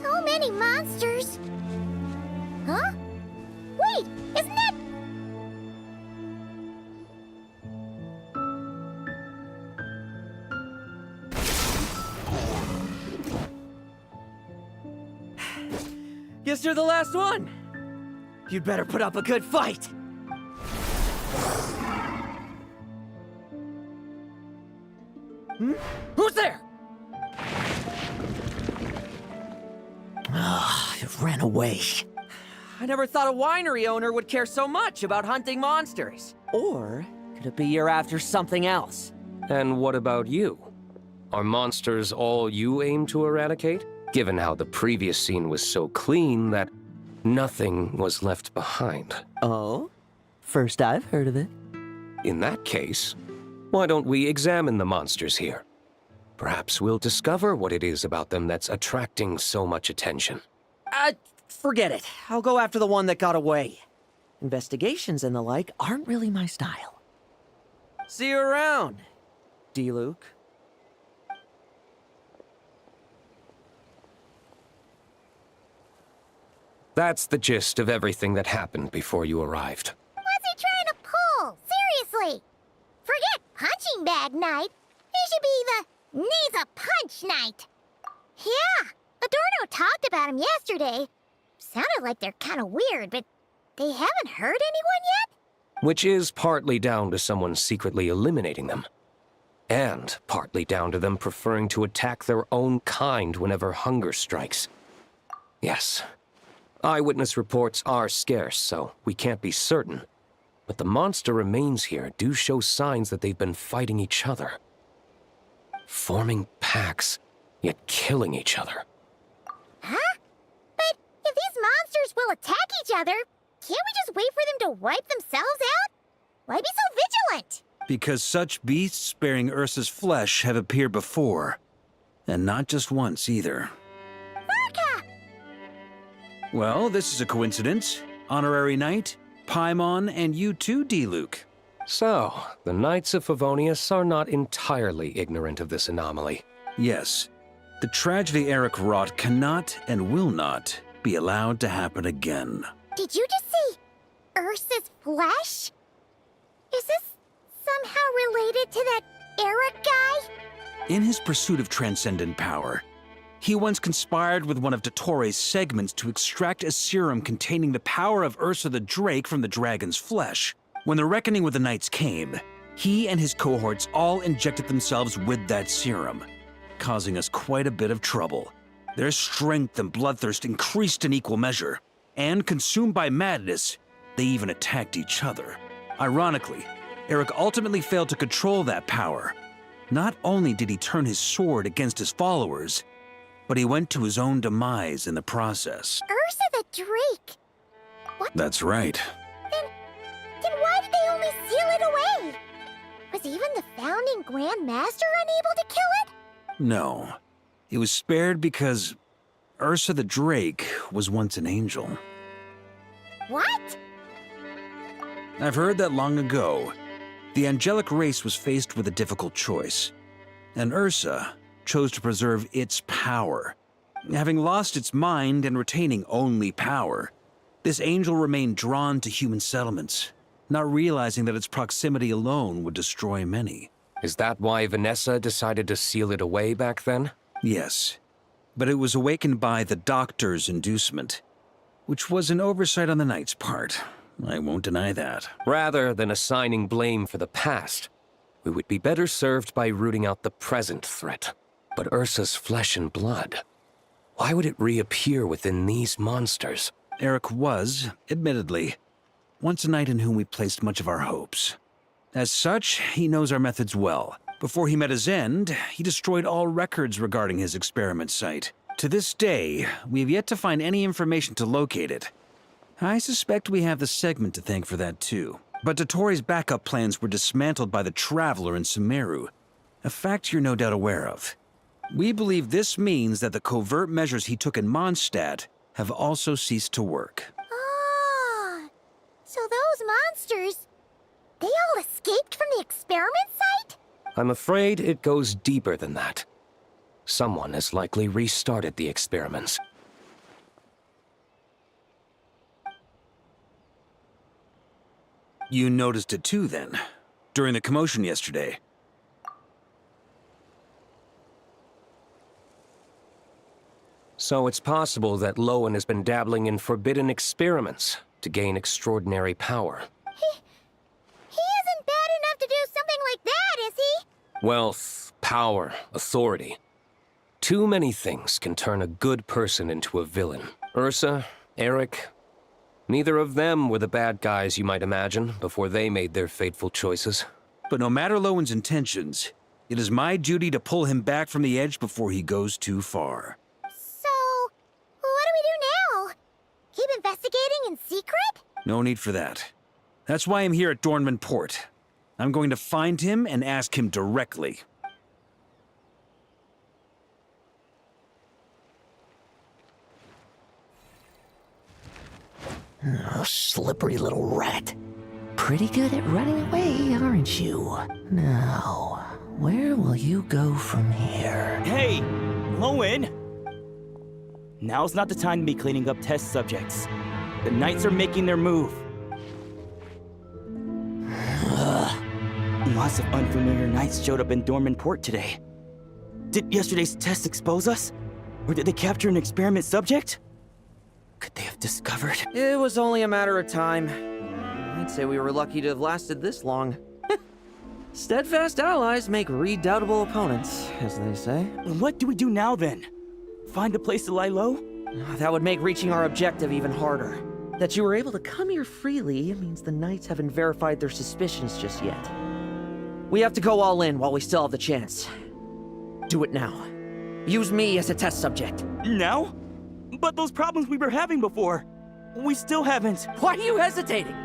So many monsters. Huh? Wait, isn't that... Guess you're the last one. You'd better put up a good fight. Who's there? It ran away. I never thought a winery owner would care so much about hunting monsters. Or could it be you're after something else? And what about you? Are monsters all you aim to eradicate? Given how the previous scene was so clean that nothing was left behind. Oh? First I've heard of it. In that case, why don't we examine the monsters here? Perhaps we'll discover what it is about them that's attracting so much attention. Forget it. I'll go after the one that got away. Investigations and the like aren't really my style. See you around, D-Luke. That's the gist of everything that happened before you arrived. What's he trying to pull? Seriously! Forget punching bag night. It should be the knees a punch night. Yeah, Adorno talked about him yesterday. Sounded like they're kind of weird, but they haven't hurt anyone yet? Which is partly down to someone secretly eliminating them. And partly down to them preferring to attack their own kind whenever hunger strikes. Yes. Eyewitness reports are scarce, so we can't be certain. But the monster remains here do show signs that they've been fighting each other. Forming packs, yet killing each other. Huh? But if these monsters will attack each other, can't we just wait for them to wipe themselves out? Why be so vigilant? Because such beasts bearing Ursa's flesh have appeared before. And not just once, either. Vorka! Well, this is a coincidence. Honorary Knight, Paimon, and you too, D-Luke. So, the Knights of Favonius are not entirely ignorant of this anomaly. Yes. The tragedy Eric wrought cannot and will not be allowed to happen again. Did you just say Ursa's flesh? Is this somehow related to that Eric guy? In his pursuit of transcendent power, he once conspired with one of Dottoro's segments to extract a serum containing the power of Ursa the Drake from the dragon's flesh. When the reckoning with the Knights came, he and his cohorts all injected themselves with that serum, causing us quite a bit of trouble. Their strength and bloodthirst increased in equal measure, and consumed by madness, they even attacked each other. Ironically, Eric ultimately failed to control that power. Not only did he turn his sword against his followers, but he went to his own demise in the process. Ursa the Drake. What? That's right. Then why did they only seal it away? Was even the founding Grand Master unable to kill it? No. It was spared because Ursa the Drake was once an angel. What? I've heard that long ago, the angelic race was faced with a difficult choice, and Ursa chose to preserve its power. Having lost its mind and retaining only power, this angel remained drawn to human settlements, not realizing that its proximity alone would destroy many. Is that why Vanessa decided to seal it away back then? Yes, but it was awakened by the Doctor's inducement, which was an oversight on the Knight's part. I won't deny that. Rather than assigning blame for the past, we would be better served by rooting out the present threat. But Ursa's flesh and blood, why would it reappear within these monsters? Eric was, admittedly, once a knight in whom we placed much of our hopes. As such, he knows our methods well. Before he met his end, he destroyed all records regarding his experiment site. To this day, we have yet to find any information to locate it. I suspect we have the segment to thank for that too. But Dottoro's backup plans were dismantled by the Traveler in Sumeru, a fact you're no doubt aware of. We believe this means that the covert measures he took in Mondstadt have also ceased to work. Ah, so those monsters, they all escaped from the experiment site? I'm afraid it goes deeper than that. Someone has likely restarted the experiments. You noticed it too, then, during the commotion yesterday. So it's possible that Lohen has been dabbling in forbidden experiments to gain extraordinary power. He isn't bad enough to do something like that, is he? Wealth, power, authority. Too many things can turn a good person into a villain. Ursa, Eric, neither of them were the bad guys you might imagine before they made their fateful choices. But no matter Lowen's intentions, it is my duty to pull him back from the edge before he goes too far. So, what do we do now? Keep investigating in secret? No need for that. That's why I'm here at Dornman Port. I'm going to find him and ask him directly. Oh, slippery little rat. Pretty good at running away, aren't you? Now, where will you go from here? Hey, Lohen! Now's not the time to be cleaning up test subjects. The Knights are making their move. Lots of unfamiliar Knights showed up in Dorman Port today. Did yesterday's test expose us? Or did they capture an experiment subject? Could they have discovered? It was only a matter of time. I'd say we were lucky to have lasted this long. Steadfast allies make redoubtable opponents, as they say. What do we do now, then? Find a place to lie low? That would make reaching our objective even harder. That you were able to come here freely means the Knights haven't verified their suspicions just yet. We have to go all in while we still have the chance. Do it now. Use me as a test subject. Now? But those problems we were having before, we still haven't. Why are you hesitating?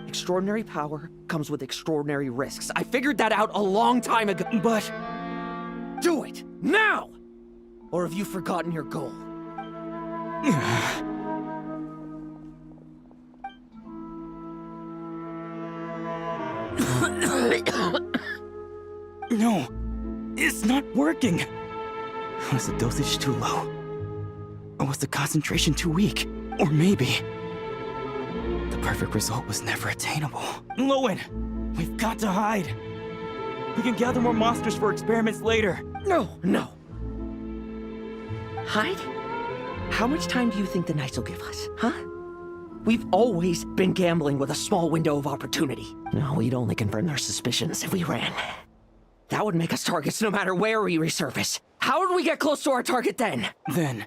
Extraordinary power comes with extraordinary risks. I figured that out a long time ago. But do it now! Or have you forgotten your goal? No, it's not working. Was the dosage too low? Or was the concentration too weak? Or maybe the perfect result was never attainable. Lohen, we've got to hide. We can gather more monsters for experiments later. No. Hide? How much time do you think the Knights will give us, huh? We've always been gambling with a small window of opportunity. No, we'd only confirm their suspicions if we ran. That would make us targets no matter where we resurface. How would we get close to our target then? Then,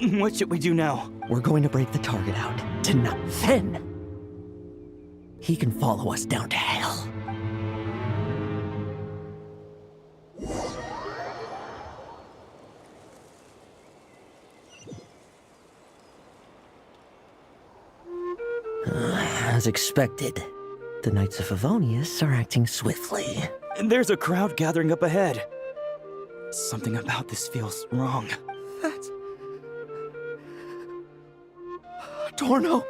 what should we do now? We're going to break the target out tonight. Then, he can follow us down to hell. As expected, the Knights of Favonius are acting swiftly. And there's a crowd gathering up ahead. Something about this feels wrong. That's... Adorno!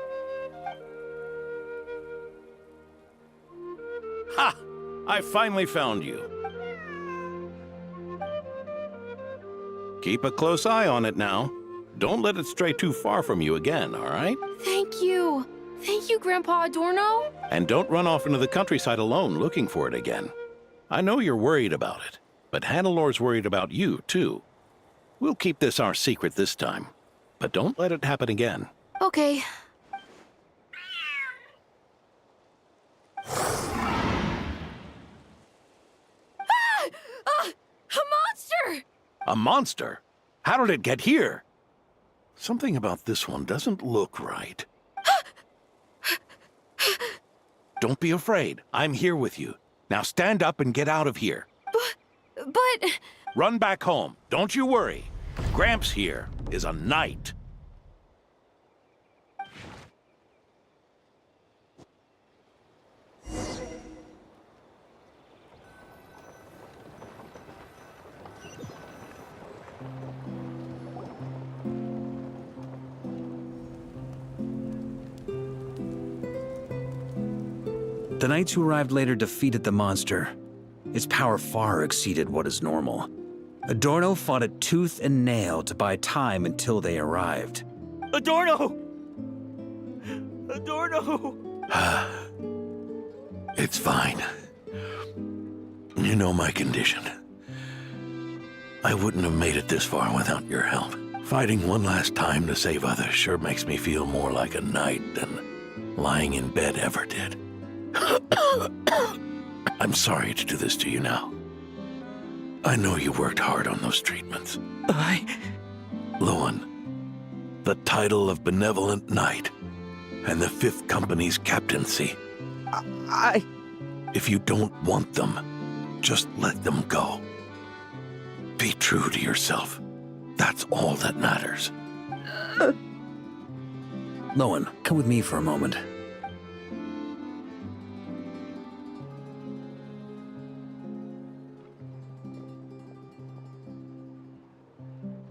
Ha! I finally found you. Keep a close eye on it now. Don't let it stray too far from you again, all right? Thank you. Thank you, Grandpa Adorno. And don't run off into the countryside alone looking for it again. I know you're worried about it, but Hannelor's worried about you, too. We'll keep this our secret this time, but don't let it happen again. Okay. A monster! A monster? How did it get here? Something about this one doesn't look right. Don't be afraid. I'm here with you. Now stand up and get out of here. But... Run back home. Don't you worry. Gramps here is a knight. The knights who arrived later defeated the monster. Its power far exceeded what is normal. Adorno fought it tooth and nail to buy time until they arrived. Adorno! Adorno! It's fine. You know my condition. I wouldn't have made it this far without your help. Fighting one last time to save others sure makes me feel more like a knight than lying in bed ever did. I'm sorry to do this to you now. I know you worked hard on those treatments. Lohen, the title of Benevolent Knight and the 5th Company's captaincy. If you don't want them, just let them go. Be true to yourself. That's all that matters. Lohen, come with me for a moment.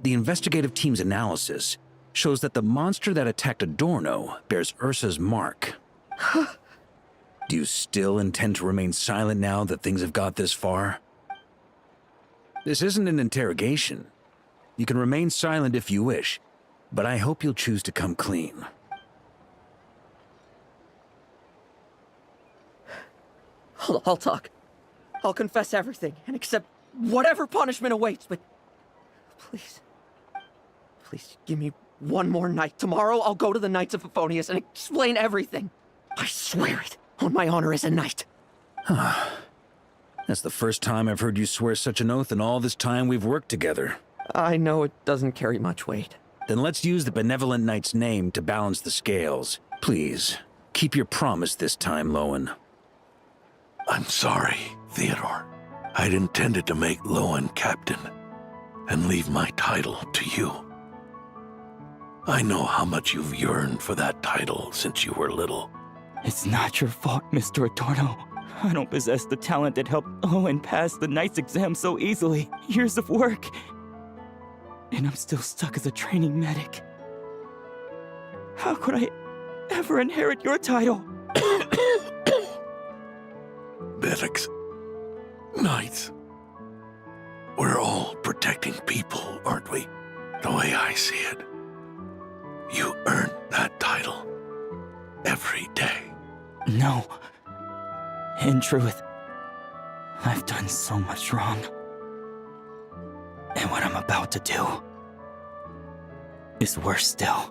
The investigative team's analysis shows that the monster that attacked Adorno bears Ursa's mark. Do you still intend to remain silent now that things have got this far? This isn't an interrogation. You can remain silent if you wish, but I hope you'll choose to come clean. I'll talk. I'll confess everything and accept whatever punishment awaits, but please, please give me one more night. Tomorrow I'll go to the Knights of Favonius and explain everything. I swear it on my honor as a knight. That's the first time I've heard you swear such an oath in all this time we've worked together. I know it doesn't carry much weight. Then let's use the Benevolent Knight's name to balance the scales. Please, keep your promise this time, Lohen. I'm sorry, Theodore. I'd intended to make Lohen captain and leave my title to you. I know how much you've yearned for that title since you were little. It's not your fault, Mr. Adorno. I don't possess the talent that helped Lohen pass the Knight's exam so easily. Years of work. And I'm still stuck as a training medic. How could I ever inherit your title? Medics, knights, we're all protecting people, aren't we? The way I see it, you earned that title every day. No. In truth, I've done so much wrong. And what I'm about to do is worse still.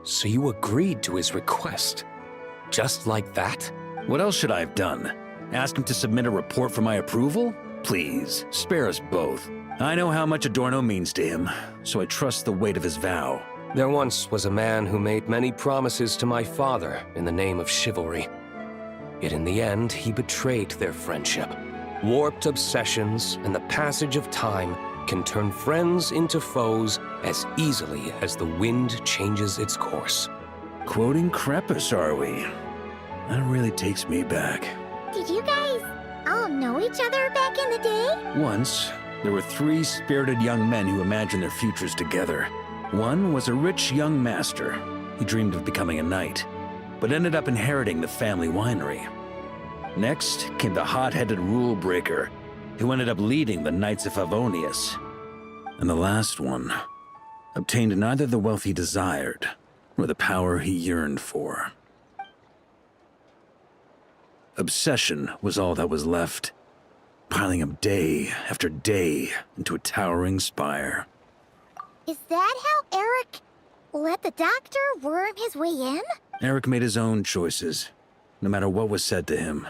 So you agreed to his request? Just like that? What else should I have done? Ask him to submit a report for my approval? Please, spare us both. I know how much Adorno means to him, so I trust the weight of his vow. There once was a man who made many promises to my father in the name of chivalry. Yet in the end, he betrayed their friendship. Warped obsessions and the passage of time can turn friends into foes as easily as the wind changes its course. Quoting Crepus, are we? That really takes me back. Did you guys all know each other back in the day? Once, there were 3 spirited young men who imagined their futures together. One was a rich young master. He dreamed of becoming a knight, but ended up inheriting the family winery. Next came the hot-headed rule breaker, who ended up leading the Knights of Favonius. And the last one obtained neither the wealth he desired, nor the power he yearned for. Obsession was all that was left, piling up day after day into a towering spire. Is that how Eric let the doctor worm his way in? Eric made his own choices, no matter what was said to him.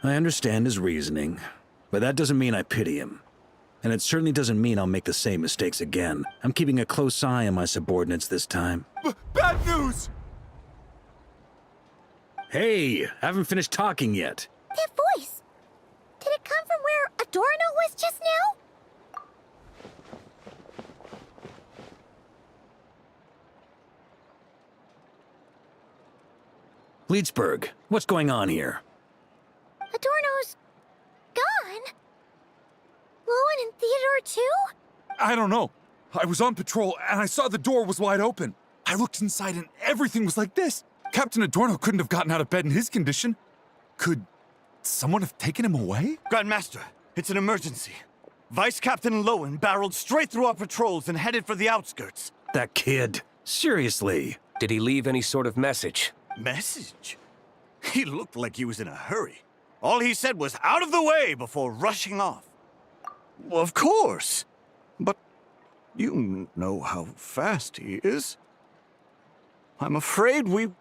I understand his reasoning, but that doesn't mean I pity him. And it certainly doesn't mean I'll make the same mistakes again. I'm keeping a close eye on my subordinates this time. Bad news! Hey, haven't finished talking yet. That voice! Did it come from where Adorno was just now? Leedsburg, what's going on here? Adorno's gone? Lohen and Theodore too? I don't know. I was on patrol and I saw the door was wide open. I looked inside and everything was like this. Captain Adorno couldn't have gotten out of bed in his condition. Could someone have taken him away? Grandmaster, it's an emergency. Vice Captain Lohen barreled straight through our patrols and headed for the outskirts. That kid. Seriously. Did he leave any sort of message? Message? He looked like he was in a hurry. All he said was out of the way before rushing off. Well, of course. But you know how fast he is. I'm afraid we...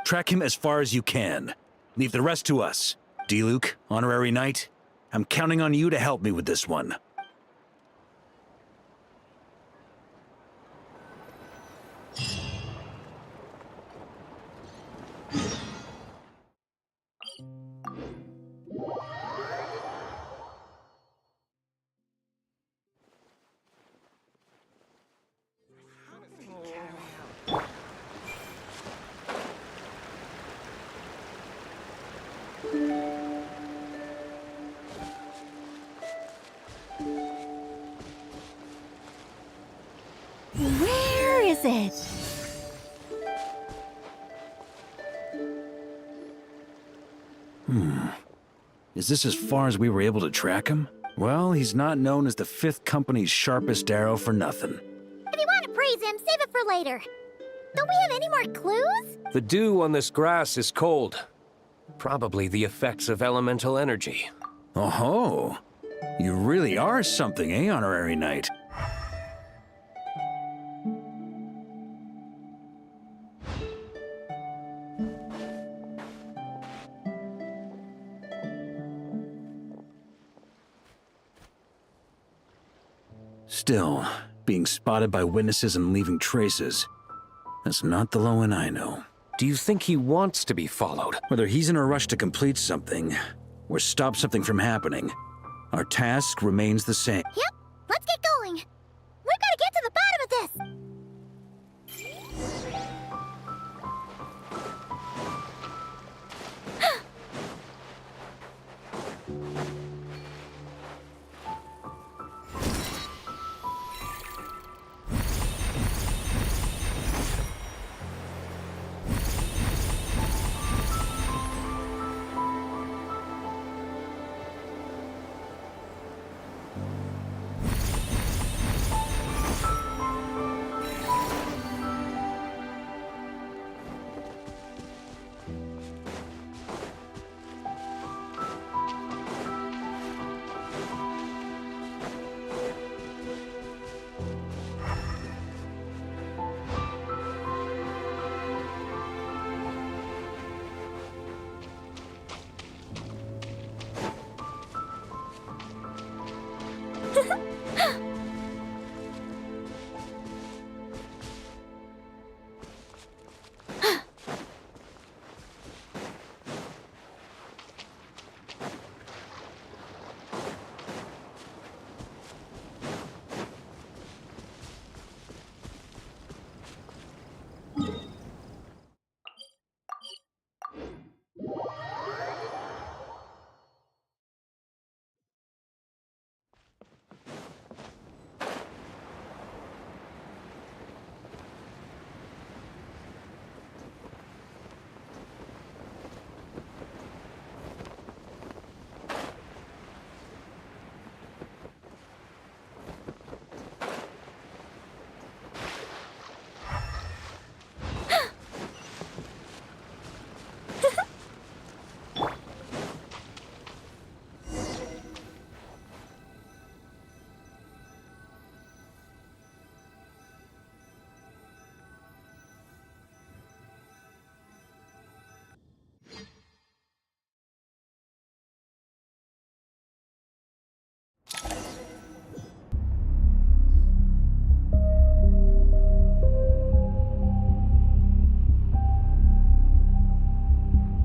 Track him as far as you can. Leave the rest to us. D-Luke, honorary knight, I'm counting on you to help me with this one. Where is it? Is this as far as we were able to track him? Well, he's not known as the 5th Company's sharpest arrow for nothing. If you want to praise him, save it for later. Don't we have any more clues? The dew on this grass is cold. Probably the effects of elemental energy. Oh-ho. You really are something, eh, honorary knight? Still, being spotted by witnesses and leaving traces, that's not the Lohen I know. Do you think he wants to be followed? Whether he's in a rush to complete something, or stop something from happening, our task remains the same. Yep, let's get going. We've got to get to the bottom of this.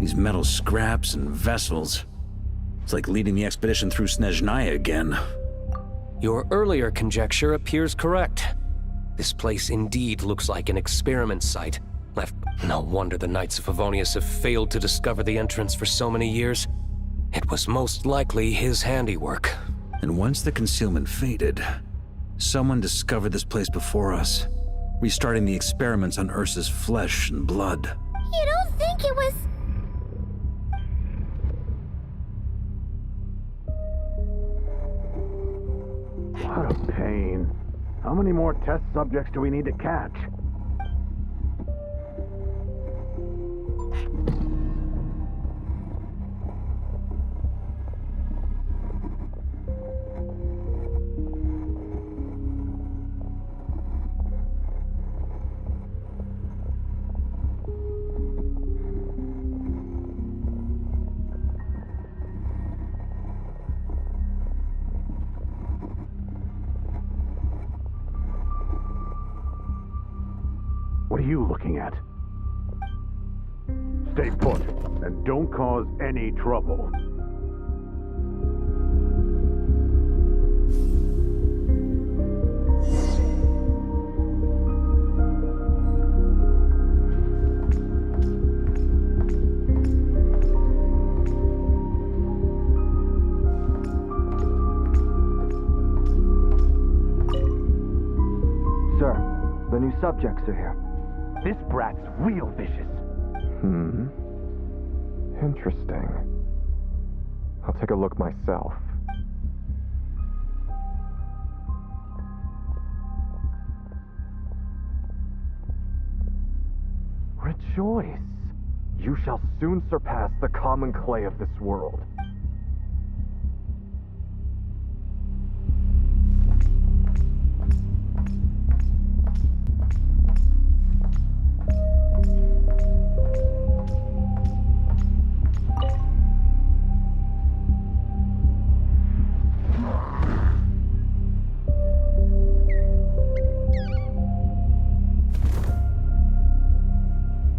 These metal scraps and vessels. It's like leading the expedition through Snezhnaya again. Your earlier conjecture appears correct. This place indeed looks like an experiment site. No wonder the Knights of Favonius have failed to discover the entrance for so many years. It was most likely his handiwork. And once the concealment faded, someone discovered this place before us, restarting the experiments on Ursa's flesh and blood. You don't think it was... What a pain. How many more test subjects do we need to catch? What are you looking at? Stay put, and don't cause any trouble. Sir, the new subjects are here. This brat's real vicious. Interesting. I'll take a look myself. Rejoice! You shall soon surpass the common clay of this world.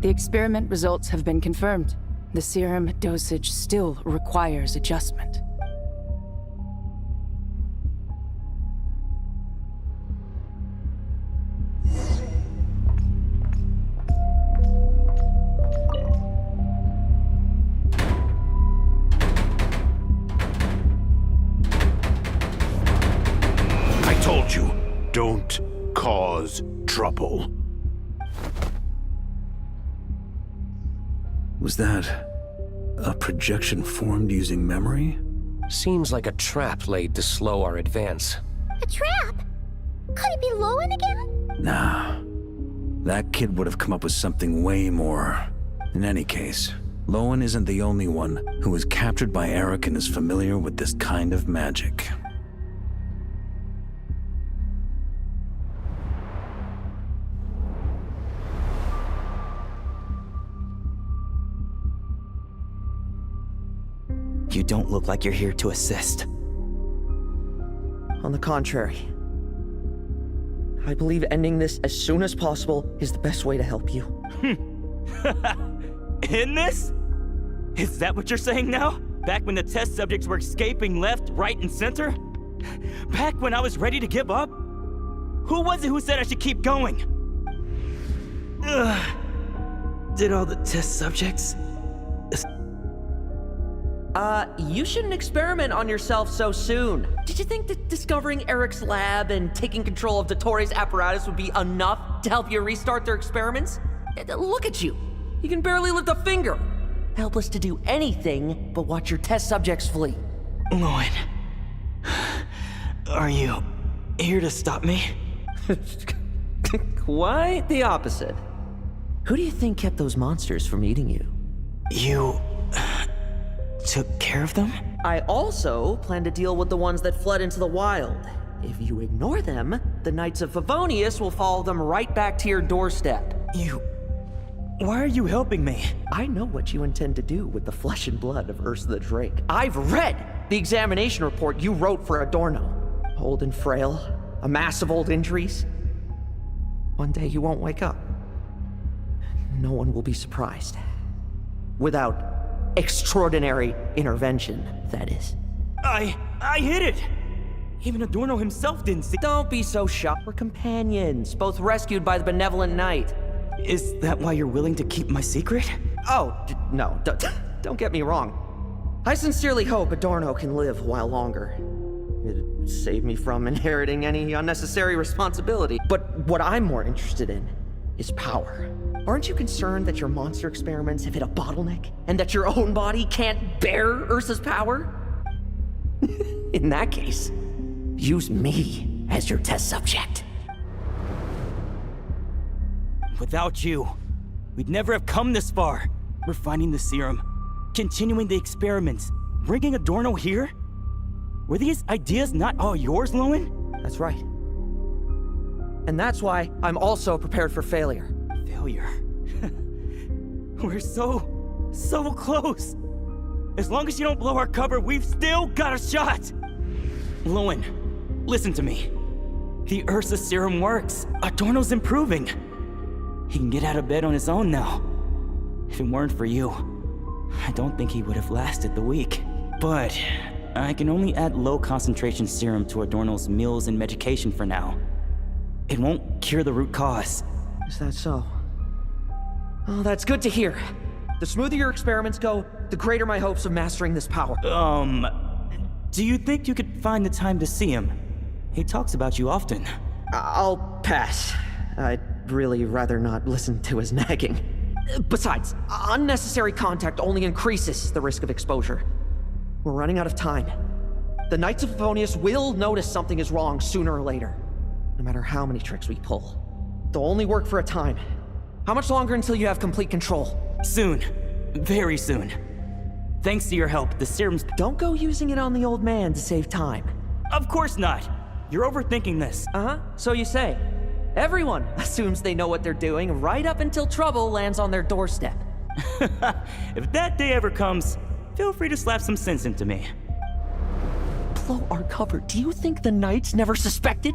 The experiment results have been confirmed. The serum dosage still requires adjustment. I told you, don't cause trouble. Was that a projection formed using memory? Seems like a trap laid to slow our advance. A trap? Could it be Lohen again? Nah. That kid would have come up with something way more. In any case, Lohen isn't the only one who was captured by Eric and is familiar with this kind of magic. You don't look like you're here to assist. On the contrary, I believe ending this as soon as possible is the best way to help you. In this? Is that what you're saying now? Back when the test subjects were escaping left, right, and center? Back when I was ready to give up? Who was it who said I should keep going? Did all the test subjects... You shouldn't experiment on yourself so soon. Did you think that discovering Eric's lab and taking control of Dottores' apparatus would be enough to help you restart their experiments? Look at you. You can barely lift a finger. Helpless to do anything but watch your test subjects flee. Lohen, are you here to stop me? Quite the opposite. Who do you think kept those monsters from eating you? You... took care of them? I also plan to deal with the ones that fled into the wild. If you ignore them, the Knights of Favonius will follow them right back to your doorstep. Why are you helping me? I know what you intend to do with the flesh and blood of Ursa the Drake. I've read the examination report you wrote for Adorno. Old and frail, a mass of old injuries. One day you won't wake up. No one will be surprised. Without extraordinary intervention, that is. I hit it! Even Adorno himself didn't see— Don't be so shocked. We're companions, both rescued by the benevolent knight. Is that why you're willing to keep my secret? Oh, no, don't get me wrong. I sincerely hope Adorno can live a while longer. It'd save me from inheriting any unnecessary responsibility. But what I'm more interested in is power. Aren't you concerned that your monster experiments have hit a bottleneck and that your own body can't bear Ursa's power? In that case, use me as your test subject. Without you, we'd never have come this far. Refining the serum, continuing the experiments, bringing Adorno here? Were these ideas not all yours, Lohen? That's right. And that's why I'm also prepared for failure. Failure? We're so close. As long as you don't blow our cover, we've still got a shot. Lohen, listen to me. The Ursa serum works. Adorno's improving. He can get out of bed on his own now. If it weren't for you, I don't think he would have lasted the week. But I can only add low concentration serum to Adorno's meals and medication for now. It won't cure the root cause. Is that so? Oh, that's good to hear. The smoother your experiments go, the greater my hopes of mastering this power. Do you think you could find the time to see him? He talks about you often. I'll pass. I'd really rather not listen to his nagging. Besides, unnecessary contact only increases the risk of exposure. We're running out of time. The Knights of Favonius will notice something is wrong sooner or later, no matter how many tricks we pull. They'll only work for a time. How much longer until you have complete control? Soon. Very soon. Thanks to your help, the serum's— Don't go using it on the old man to save time. Of course not. You're overthinking this. Uh-huh, so you say. Everyone assumes they know what they're doing right up until trouble lands on their doorstep. If that day ever comes, feel free to slap some sense into me. Blow our cover. Do you think the Knights never suspected?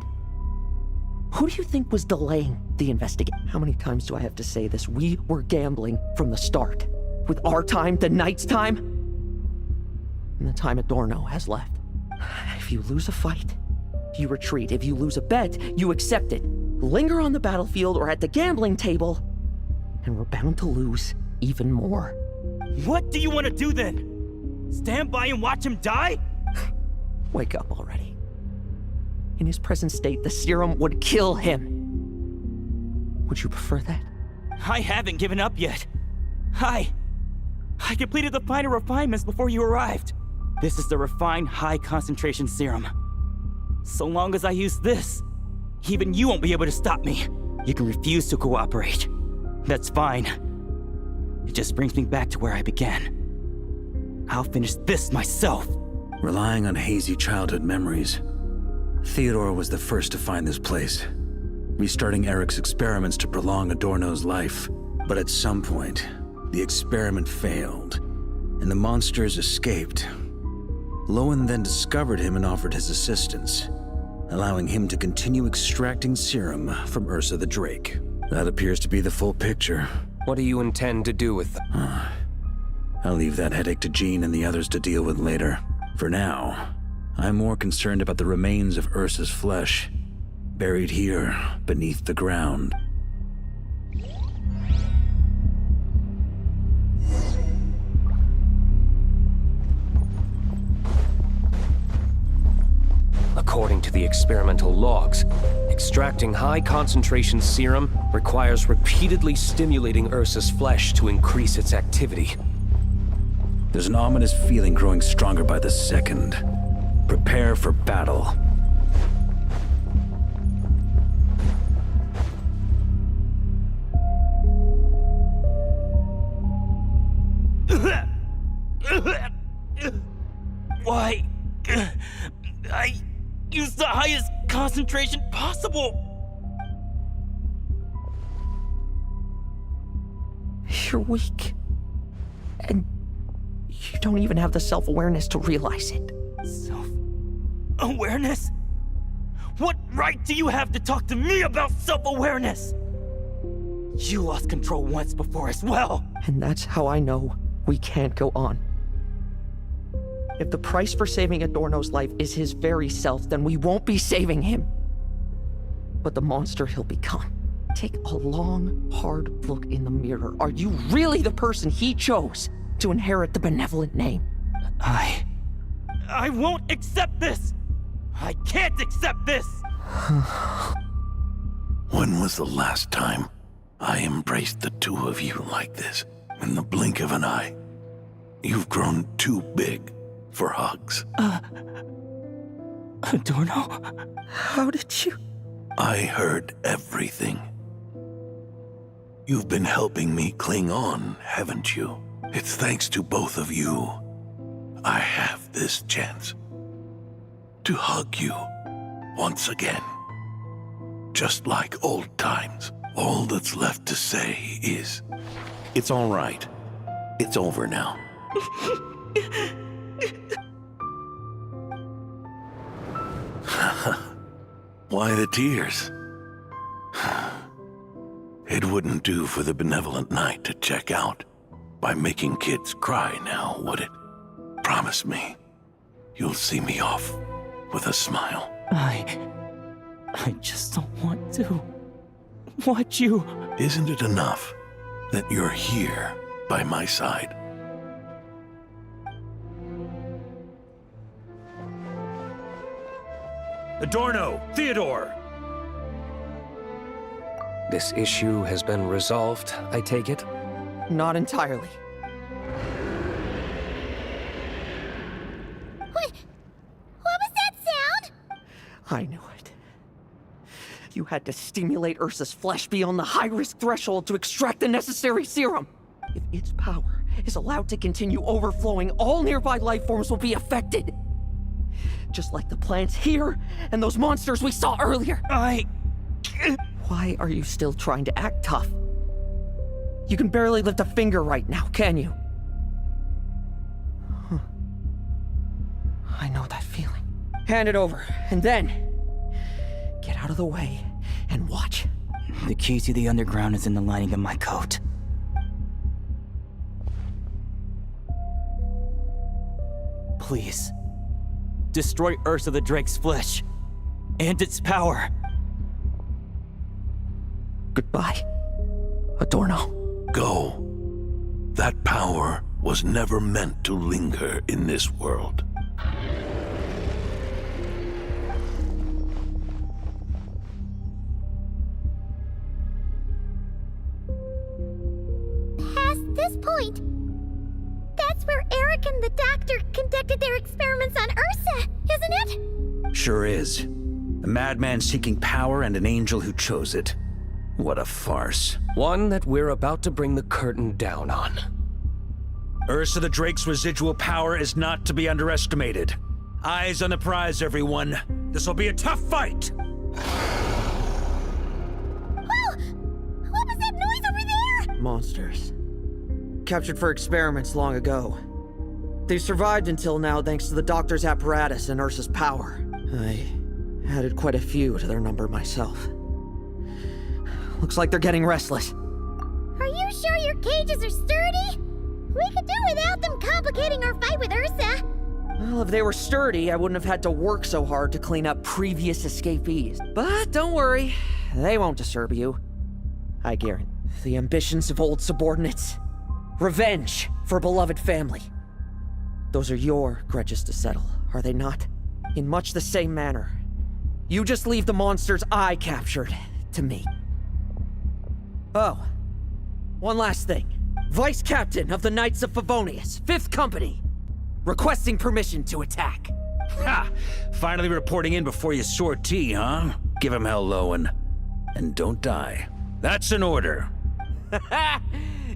Who do you think was delaying the investigation? How many times do I have to say this? We were gambling from the start. With our time, the Knights' time, and the time Adorno has left. If you lose a fight, you retreat. If you lose a bet, you accept it. Linger on the battlefield or at the gambling table, and we're bound to lose even more. What do you want to do then? Stand by and watch him die? Wake up already. In his present state, the serum would kill him. Would you prefer that? I haven't given up yet. I completed the final refinements before you arrived. This is the refined high-concentration serum. So long as I use this, even you won't be able to stop me. You can refuse to cooperate. That's fine. It just brings me back to where I began. I'll finish this myself. Relying on hazy childhood memories, Theodore was the first to find this place, restarting Eric's experiments to prolong Adorno's life. But at some point, the experiment failed, and the monsters escaped. Lohen then discovered him and offered his assistance, allowing him to continue extracting serum from Ursa the Drake. That appears to be the full picture. What do you intend to do with them? I'll leave that headache to Jean and the others to deal with later. For now, I'm more concerned about the remains of Ursa's flesh, buried here beneath the ground. According to the experimental logs, extracting high-concentration serum requires repeatedly stimulating Ursa's flesh to increase its activity. There's an ominous feeling growing stronger by the second. Prepare for battle. Why? I used the highest concentration possible. You're weak. And you don't even have the self-awareness to realize it. Self-awareness? What right do you have to talk to me about self-awareness? You lost control once before as well. And that's how I know We can't go on. If the price for saving Adorno's life is his very self, then we won't be saving him. But the monster he'll become. Take a long, hard look in the mirror. Are you really the person he chose to inherit the benevolent name? I won't accept this! I can't accept this! When was the last time I embraced the two of you like this? In the blink of an eye. You've grown too big for hugs. Adorno? How did you? I heard everything. You've been helping me cling on, haven't you? It's thanks to both of you I have this chance to hug you once again. Just like old times. All that's left to say is, it's all right. It's over now. Why the tears? It wouldn't do for the benevolent knight to check out by making kids cry now, would it? Promise me, you'll see me off with a smile. I just don't want to watch you. Isn't it enough that you're here by my side? Adorno, Theodore! This issue has been resolved, I take it? Not entirely. What was that sound? I knew it. You had to stimulate Ursa's flesh beyond the high-risk threshold to extract the necessary serum. If its power is allowed to continue overflowing, all nearby life forms will be affected. Just like the plants here and those monsters we saw earlier. Why are you still trying to act tough? You can barely lift a finger right now, can you? I know that feeling. Hand it over, and then get out of the way and watch. The key to the underground is in the lining of my coat. Please, destroy Ursa the Drake's flesh and its power. Goodbye, Adorno. Go. That power was never meant to linger in this world. Past this point, that's where Eric and the doctor conducted their experiments on Ursa, isn't it? Sure is. A madman seeking power and an angel who chose it. What a farce. One that we're about to bring the curtain down on. Ursa the Drake's residual power is not to be underestimated. Eyes on the prize, everyone. This'll be a tough fight! Whoa! What was that noise over there? Monsters. Captured for experiments long ago. They've survived until now thanks to the doctor's apparatus and Ursa's power. I added quite a few to their number myself. Looks like they're getting restless. Are you sure your cages are sturdy? We could do without them complicating our fight with Ursa. Well, if they were sturdy, I wouldn't have had to work so hard to clean up previous escapees. But don't worry, they won't disturb you. I guarantee. The ambitions of old subordinates. Revenge for beloved family. Those are your grudges to settle, are they not? In much the same manner. You just leave the monsters I captured to me. Oh, one last thing. Vice Captain of the Knights of Favonius, 5th Company, requesting permission to attack. Ha! Finally reporting in before you sortie, huh? Give him hell, Lohen. And don't die. That's an order.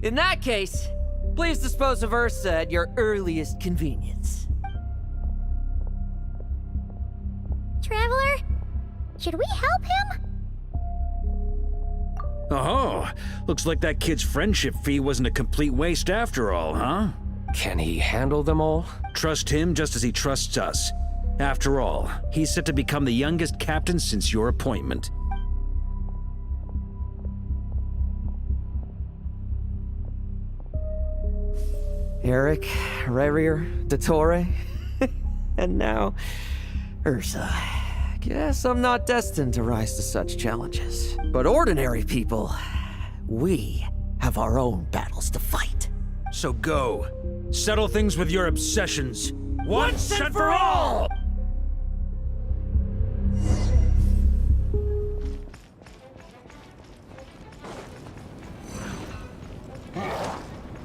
In that case, please dispose of Ursa at your earliest convenience. Traveler, should we help him? Oh, looks like that kid's friendship fee wasn't a complete waste after all, huh? Can he handle them all? Trust him just as he trusts us. After all, he's set to become the youngest captain since your appointment. Eric, Rerir, Dottore, and now Ursa. Guess I'm not destined to rise to such challenges. But ordinary people, we have our own battles to fight. So go. Settle things with your obsessions. Once and for all!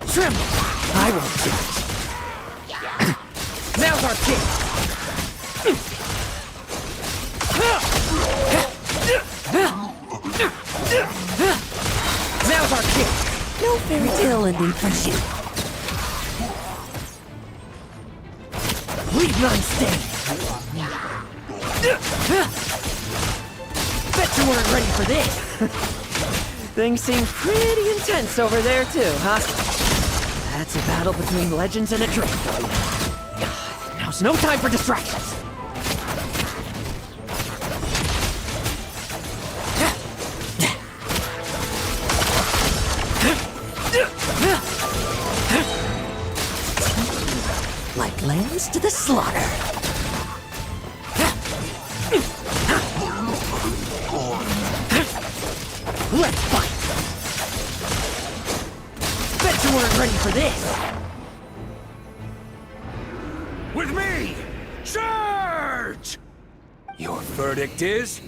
Trim! I won't judge. Now's our chance! Now's our chance! No fairy tale ending for you. Leave none stay! Bet you weren't ready for this! Things seem pretty intense over there too, huh? That's a battle between legends and a drink for you. Now's no time for distractions! Like lambs to the slaughter. Let's fight! Bet you weren't ready for this! With me! Charge! Your verdict is?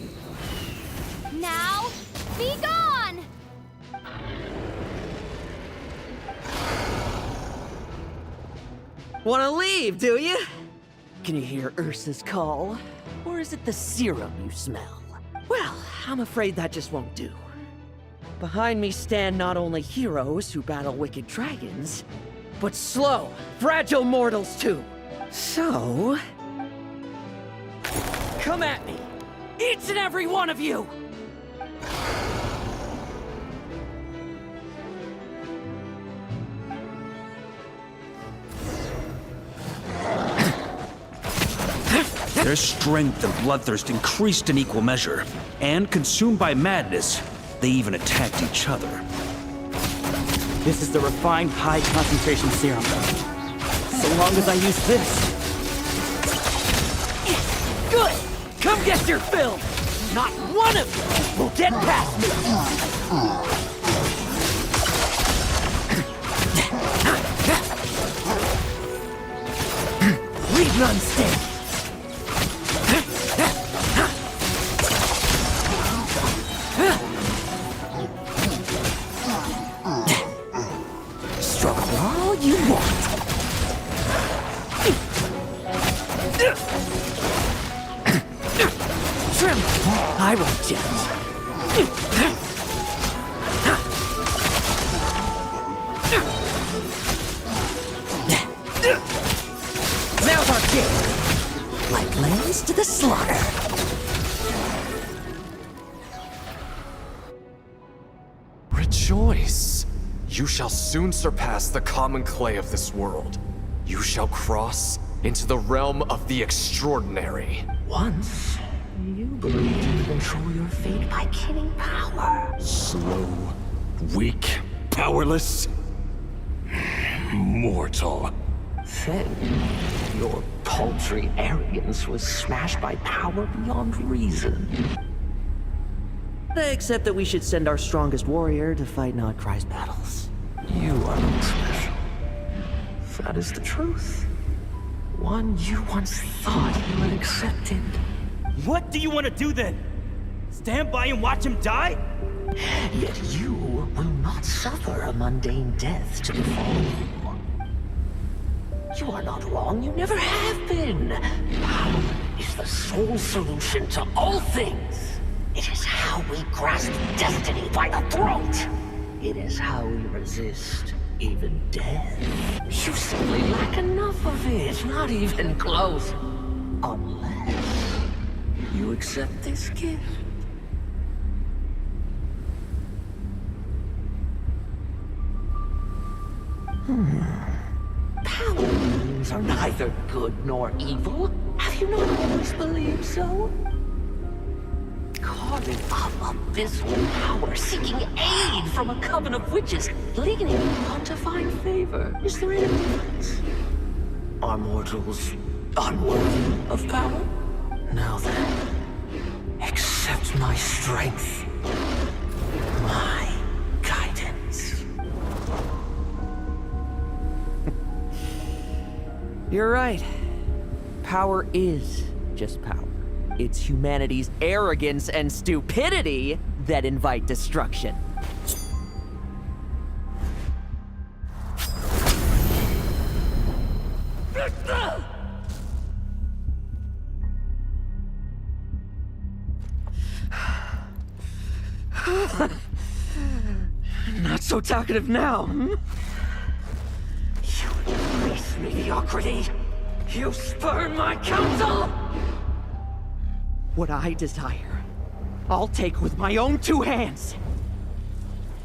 Now, be gone! Wanna leave, do you? Can you hear Ursa's call? Or is it the serum you smell? Well, I'm afraid that just won't do. Behind me stand not only heroes who battle wicked dragons, but slow, fragile mortals too. So... come at me! Each and every one of you! Their strength and bloodthirst increased in equal measure, and consumed by madness, they even attacked each other. This is the refined high-concentration serum. So long as I use this. Good! Come get your fill! Not one of you will get past me! Leave none standing! Struggle all you want. Tremble, I won't judge. Now's our chance. Like lambs to the slaughter. Rejoice! You shall soon surpass the common clay of this world. You shall cross into the realm of the extraordinary. Once, you believed you could control your fate by killing power. Slow, weak, powerless, mortal. Then, your paltry arrogance was smashed by power beyond reason. Except that we should send our strongest warrior to fight Nodcry's battles. You are not special. That is the truth. One you once thought you had accepted. What do you want to do then? Stand by and watch him die? Yet you will not suffer a mundane death to befall you. You are not wrong, you never have been. Power is the sole solution to all things. It is how we grasp destiny by the throat. It is how we resist even death. You simply lack enough of it, not even close. Unless you accept this gift. Power means are neither good nor evil. Have you not always believed so? Carving up abysmal power, seeking aid freed from a coven of witches, leading on to find favor. Is there any difference? Are mortals unworthy of power? Now then, accept my strength, my guidance. You're right. Power is just power. It's humanity's arrogance and stupidity that invite destruction. Not so talkative now, hmm? You embrace mediocrity. You spurn my counsel. What I desire, I'll take with my own two hands.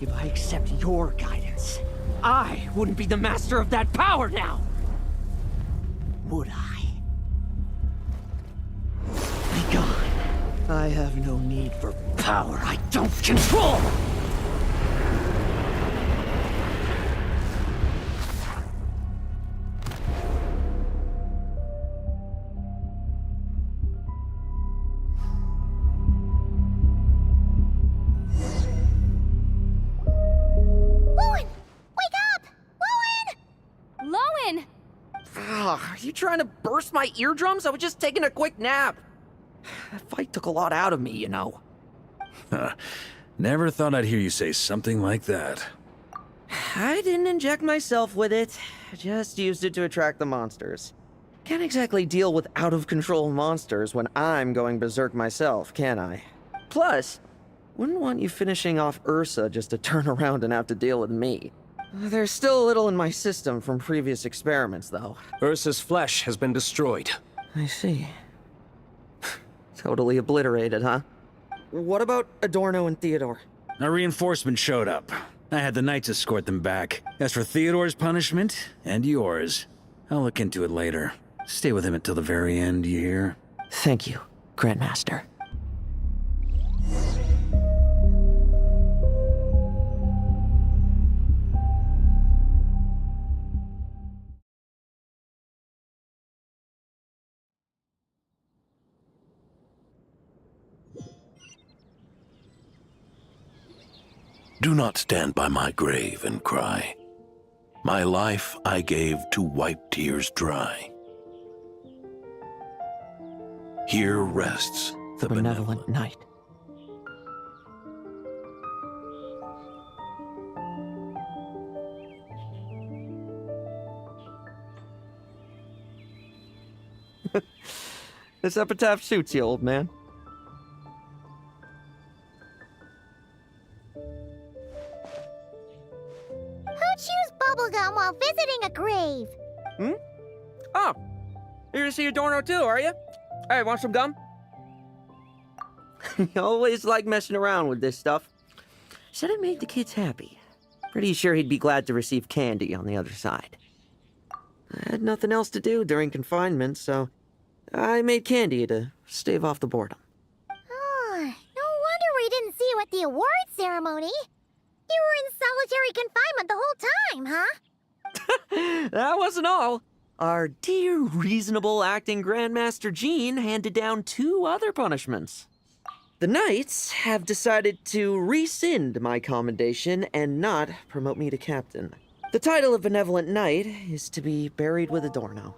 If I accept your guidance, I wouldn't be the master of that power now. Would I? Be gone. I have no need for power I don't control! Lohen! Wake up! Lohen! Lohen! Ugh, are you trying to burst my eardrums? I was just taking a quick nap. That fight took a lot out of me, you know. Never thought I'd hear you say something like that. I didn't inject myself with it. I just used it to attract the monsters. Can't exactly deal with out-of-control monsters when I'm going berserk myself, can I? Plus, wouldn't want you finishing off Ursa just to turn around and have to deal with me. There's still a little in my system from previous experiments, though. Ursa's flesh has been destroyed. I see. Totally obliterated, huh? What about Adorno and Theodore? A reinforcement showed up. I had the Knights escort them back. As for Theodore's punishment, and yours, I'll look into it later. Stay with him until the very end, you hear? Thank you, Grandmaster. Do not stand by my grave and cry. My life I gave to wipe tears dry. Here rests the benevolent Knight. This epitaph suits you, old man. Who chews bubblegum while visiting a grave? Hmm? Oh, you're to see Adorno too, are you? Hey, want some gum? You always like messing around with this stuff. Said it made the kids happy. Pretty sure he'd be glad to receive candy on the other side. I had nothing else to do during confinement, so I made candy to stave off the boredom. Oh, no wonder we didn't see you at the award ceremony. You were in solitary confinement the whole time, huh? That wasn't all. Our dear, reasonable acting Grandmaster Jean handed down 2 other punishments. The Knights have decided to rescind my commendation and not promote me to captain. The title of Benevolent Knight is to be buried with Adorno.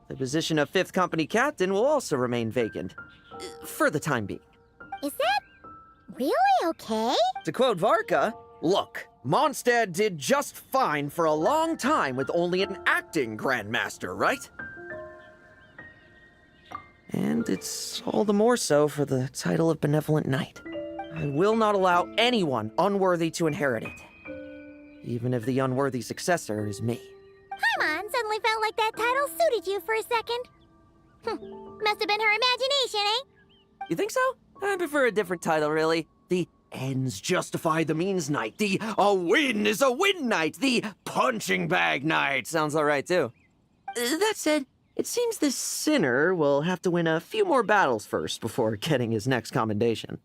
The position of 5th Company Captain will also remain vacant, for the time being. Is that really okay? To quote Varka, look, Mondstadt did just fine for a long time with only an acting Grandmaster, right? And it's all the more so for the title of Benevolent Knight. I will not allow anyone unworthy to inherit it, even if the unworthy successor is me. Paimon suddenly felt like that title suited you for a second. Must have been her imagination, eh? You think so? I prefer a different title, really. The ends justify the means Knight. The a win is a win Knight. The punching bag Knight. Sounds alright, too. That said, it seems this sinner will have to win a few more battles first before getting his next commendation.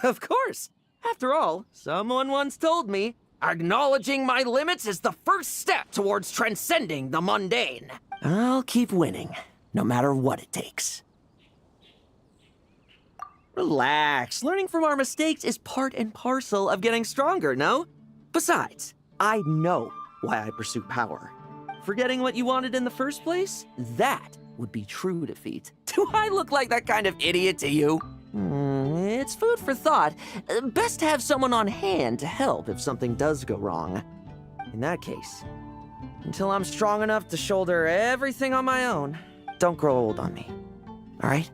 Of course. After all, someone once told me, acknowledging my limits is the first step towards transcending the mundane. I'll keep winning, no matter what it takes. Relax. Learning from our mistakes is part and parcel of getting stronger, no? Besides, I know why I pursue power. Forgetting what you wanted in the first place? That would be true defeat. Do I look like that kind of idiot to you? It's food for thought. Best to have someone on hand to help if something does go wrong. In that case, until I'm strong enough to shoulder everything on my own, don't grow old on me. All right?